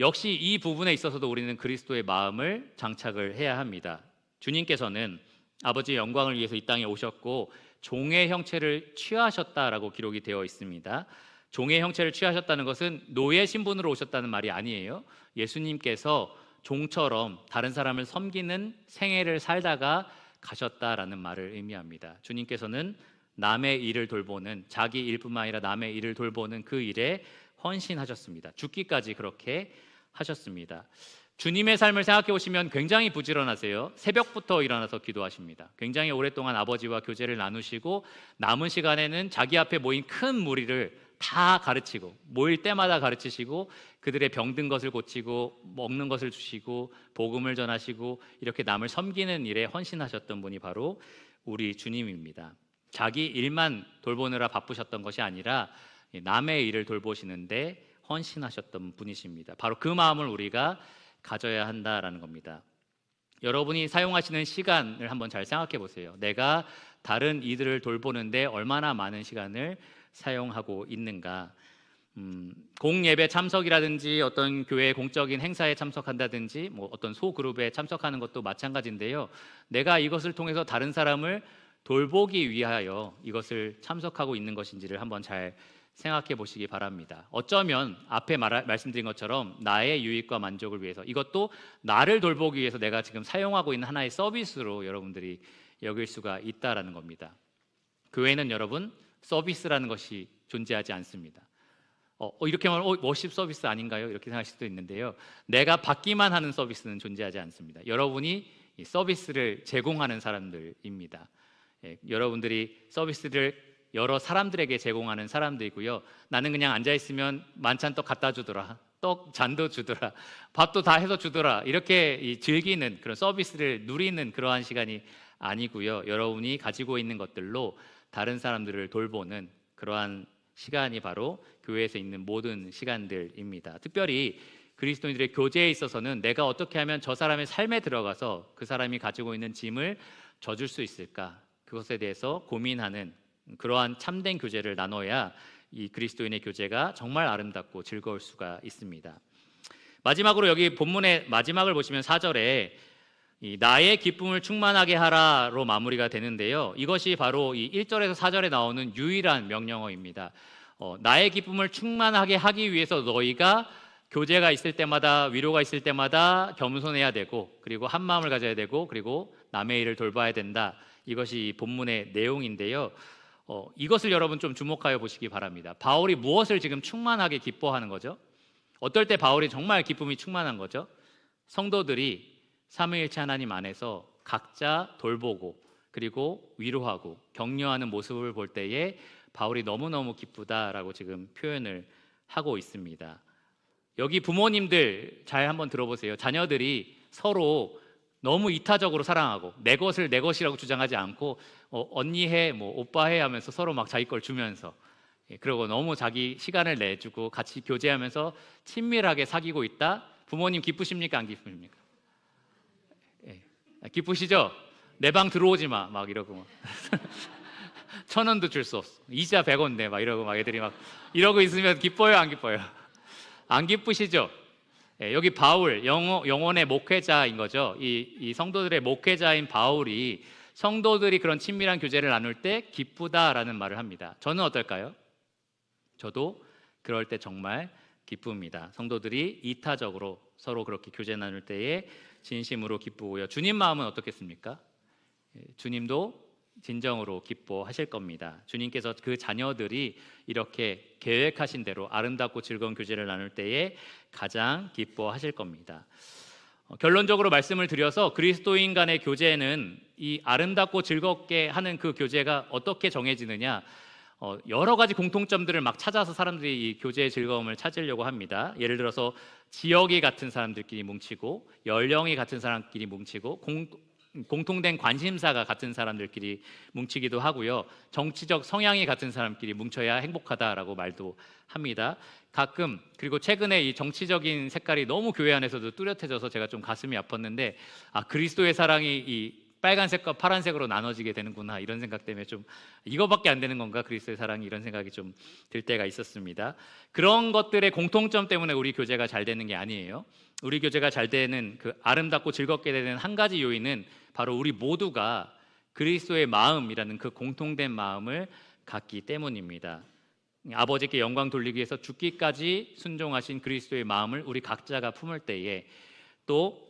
역시 이 부분에 있어서도 우리는 그리스도의 마음을 장착을 해야 합니다. 주님께서는 아버지의 영광을 위해서 이 땅에 오셨고 종의 형체를 취하셨다라고 기록이 되어 있습니다. 종의 형체를 취하셨다는 것은 노예 신분으로 오셨다는 말이 아니에요. 예수님께서 종처럼 다른 사람을 섬기는 생애를 살다가 가셨다라는 말을 의미합니다. 주님께서는 남의 일을 돌보는, 자기 일뿐만 아니라 남의 일을 돌보는 그 일에 헌신하셨습니다. 죽기까지 그렇게 하셨습니다. 주님의 삶을 생각해 보시면 굉장히 부지런하세요. 새벽부터 일어나서 기도하십니다. 굉장히 오랫동안 아버지와 교제를 나누시고 남은 시간에는 자기 앞에 모인 큰 무리를 다 가르치고, 모일 때마다 가르치시고, 그들의 병든 것을 고치고 먹는 것을 주시고 복음을 전하시고 이렇게 남을 섬기는 일에 헌신하셨던 분이 바로 우리 주님입니다. 자기 일만 돌보느라 바쁘셨던 것이 아니라 남의 일을 돌보시는데 헌신하셨던 분이십니다. 바로 그 마음을 우리가 가져야 한다라는 겁니다. 여러분이 사용하시는 시간을 한번 잘 생각해 보세요. 내가 다른 이들을 돌보는데 얼마나 많은 시간을 사용하고 있는가. 공예배 참석이라든지 어떤 교회 공적인 행사에 참석한다든지 뭐 어떤 소그룹에 참석하는 것도 마찬가지인데요. 내가 이것을 통해서 다른 사람을 돌보기 위하여 이것을 참석하고 있는 것인지를 한번 잘 생각해 보시기 바랍니다. 어쩌면 앞에 말씀드린 것처럼 나의 유익과 만족을 위해서, 이것도 나를 돌보기 위해서 내가 지금 사용하고 있는 하나의 서비스로 여러분들이 여길 수가 있다라는 겁니다. 교회는 여러분 서비스라는 것이 존재하지 않습니다. 이렇게 말하면 워십 서비스 아닌가요? 이렇게 생각하실 수도 있는데요. 내가 받기만 하는 서비스는 존재하지 않습니다. 여러분이 이 서비스를 제공하는 사람들입니다. 여러분들이 서비스를 여러 사람들에게 제공하는 사람들이고요. 나는 그냥 앉아있으면 만찬떡 갖다 주더라, 떡 잔도 주더라, 밥도 다 해서 주더라, 이렇게 즐기는 그런 서비스를 누리는 그러한 시간이 아니고요. 여러분이 가지고 있는 것들로 다른 사람들을 돌보는 그러한 시간이 바로 교회에서 있는 모든 시간들입니다. 특별히 그리스도인들의 교제에 있어서는 내가 어떻게 하면 저 사람의 삶에 들어가서 그 사람이 가지고 있는 짐을 져줄 수 있을까, 그것에 대해서 고민하는 그러한 참된 교제를 나눠야 이 그리스도인의 교제가 정말 아름답고 즐거울 수가 있습니다. 마지막으로 여기 본문의 마지막을 보시면 4절에 이 나의 기쁨을 충만하게 하라로 마무리가 되는데요. 이것이 바로 이 1절에서 4절에 나오는 유일한 명령어입니다. 나의 기쁨을 충만하게 하기 위해서 너희가 교제가 있을 때마다, 위로가 있을 때마다 겸손해야 되고, 그리고 한 마음을 가져야 되고, 그리고 남의 일을 돌봐야 된다. 이것이 본문의 내용인데요. 이것을 여러분 좀 주목하여 보시기 바랍니다. 바울이 무엇을 지금 충만하게 기뻐하는 거죠? 어떨 때 바울이 정말 기쁨이 충만한 거죠? 성도들이 삼위일체 하나님 안에서 각자 돌보고 그리고 위로하고 격려하는 모습을 볼 때에 바울이 너무너무 기쁘다라고 지금 표현을 하고 있습니다. 여기 부모님들 잘 한번 들어보세요. 자녀들이 서로 너무 이타적으로 사랑하고 내 것을 내 것이라고 주장하지 않고 언니 해, 뭐 오빠 해 하면서 서로 막 자기 걸 주면서, 그리고 너무 자기 시간을 내주고 같이 교제하면서 친밀하게 사귀고 있다. 부모님 기쁘십니까? 안 기쁘십니까? 기쁘시죠? 내 방 들어오지 마 막 이러고 막 1,000원도 줄 수 없어, 이자 100원 내 막 이러고 막 애들이 막 이러고 있으면 기뻐요, 안 기뻐요? 안 기쁘시죠? 여기 바울, 영혼의 목회자인 거죠. 이 성도들의 목회자인 바울이 성도들이 그런 친밀한 교제를 나눌 때 기쁘다라는 말을 합니다. 저는 어떨까요? 저도 그럴 때 정말 기쁩니다. 성도들이 이타적으로 서로 그렇게 교제 나눌 때에 진심으로 기쁘고요. 주님 마음은 어떻겠습니까? 주님도 진정으로 기뻐하실 겁니다. 주님께서 그 자녀들이 이렇게 계획하신 대로 아름답고 즐거운 교제를 나눌 때에 가장 기뻐하실 겁니다. 결론적으로 말씀을 드려서 그리스도인 간의 교제는 이 아름답고 즐겁게 하는 그 교제가 어떻게 정해지느냐, 여러 가지 공통점들을 막 찾아서 사람들이 이 교제의 즐거움을 찾으려고 합니다. 예를 들어서 지역이 같은 사람들끼리 뭉치고, 연령이 같은 사람끼리 뭉치고, 공통된 관심사가 같은 사람들끼리 뭉치기도 하고요. 정치적 성향이 같은 사람끼리 뭉쳐야 행복하다라고 말도 합니다. 가끔, 그리고 최근에 이 정치적인 색깔이 너무 교회 안에서도 뚜렷해져서 제가 좀 가슴이 아팠는데, 그리스도의 사랑이 이 빨간색과 파란색으로 나눠지게 되는구나, 이런 생각 때문에 좀 이거밖에 안 되는 건가, 그리스도의 사랑이, 이런 생각이 좀 들 때가 있었습니다. 그런 것들의 공통점 때문에 우리 교제가 잘 되는 게 아니에요. 우리 교제가 잘 되는, 그 아름답고 즐겁게 되는 한 가지 요인은 바로 우리 모두가 그리스도의 마음이라는 그 공통된 마음을 갖기 때문입니다. 아버지께 영광 돌리기 위해서 죽기까지 순종하신 그리스도의 마음을 우리 각자가 품을 때에, 또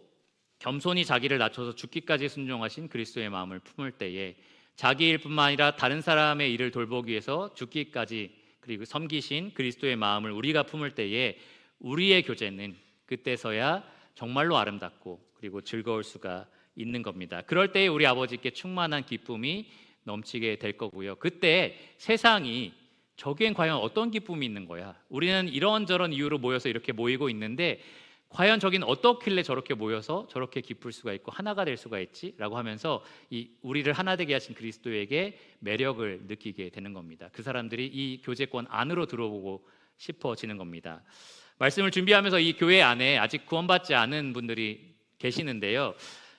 겸손히 자기를 낮춰서 죽기까지 순종하신 그리스도의 마음을 품을 때에, 자기 일뿐만 아니라 다른 사람의 일을 돌보기 위해서 죽기까지 그리고 섬기신 그리스도의 마음을 우리가 품을 때에 우리의 교제는 그때서야 정말로 아름답고 그리고 즐거울 수가 있는 겁니다. 그럴 때 우리 아버지께 충만한 기쁨이 넘치게 될 거고요. 그때 세상이 저기엔 과연 어떤 기쁨이 있는 거야? 우리는 이런저런 이유로 모여서 이렇게 모이고 있는데 과연 저긴 어떻길래 저렇게 모여서 저렇게 기쁠 수가 있고 하나가 될 수가 있지? 라고 하면서 이 우리를 하나 되게 하신 그리스도에게 매력을 느끼게 되는 겁니다. 그 사람들이 이 교제권 안으로 들어오고 싶어지는 겁니다. 말씀을 준비하면서 이 교회 안에 아직 구원받지 않은 분들이 계시는데요.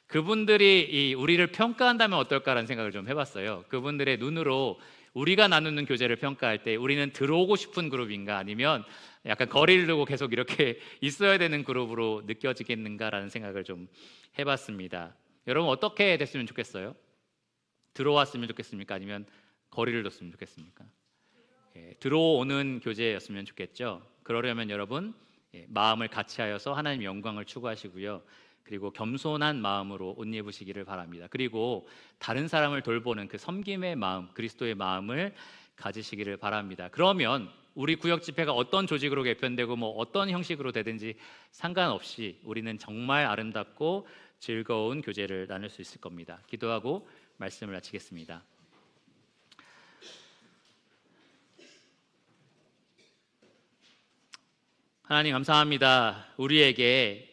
그분들이 이 우리를 평가한다면 어떨까라는 생각을 좀 해봤어요. 그분들의 눈으로 우리가 나누는 교제를 평가할 때 우리는 들어오고 싶은 그룹인가 아니면 약간 거리를 두고 계속 이렇게 있어야 되는 그룹으로 느껴지겠는가라는 생각을 좀 해봤습니다. 여러분 어떻게 됐으면 좋겠어요? 들어왔으면 좋겠습니까? 아니면 거리를 뒀으면 좋겠습니까? 들어오는 교제였으면 좋겠죠. 그러려면 여러분 마음을 같이하여서 하나님 영광을 추구하시고요. 그리고 겸손한 마음으로 옷 입으시기를 바랍니다. 그리고 다른 사람을 돌보는 그 섬김의 마음, 그리스도의 마음을 가지시기를 바랍니다. 그러면 우리 구역 집회가 어떤 조직으로 개편되고 뭐 어떤 형식으로 되든지 상관없이 우리는 정말 아름답고 즐거운 교제를 나눌 수 있을 겁니다. 기도하고 말씀을 마치겠습니다. 하나님 감사합니다. 우리에게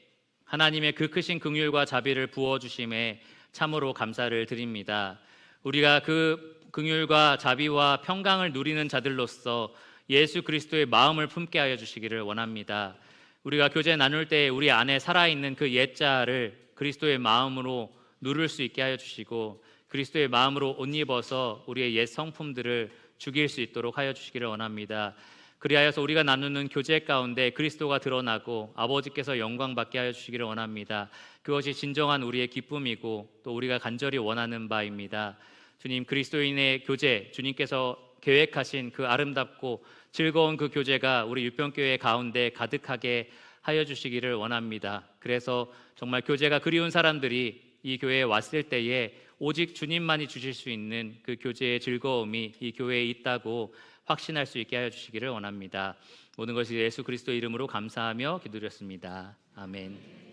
하나님의 그 크신 긍휼과 자비를 부어주심에 참으로 감사를 드립니다. 우리가 그 긍휼과 자비와 평강을 누리는 자들로서 예수 그리스도의 마음을 품게 하여 주시기를 원합니다. 우리가 교제 나눌 때 우리 안에 살아있는 그 옛자를 그리스도의 마음으로 누를 수 있게 하여 주시고 그리스도의 마음으로 옷 입어서 우리의 옛 성품들을 죽일 수 있도록 하여 주시기를 원합니다. 그리하여서 우리가 나누는 교제 가운데 그리스도가 드러나고 아버지께서 영광 받게 하여 주시기를 원합니다. 그것이 진정한 우리의 기쁨이고 또 우리가 간절히 원하는 바입니다. 주님, 그리스도인의 교제, 주님께서 계획하신 그 아름답고 즐거운 그 교제가 우리 유평교회 가운데 가득하게 하여 주시기를 원합니다. 그래서 정말 교제가 그리운 사람들이 이 교회에 왔을 때에 오직 주님만이 주실 수 있는 그 교제의 즐거움이 이 교회에 있다고 확신할 수 있게 하여 주시기를 원합니다. 모든 것이 예수 그리스도 이름으로 감사하며 기도드렸습니다. 아멘.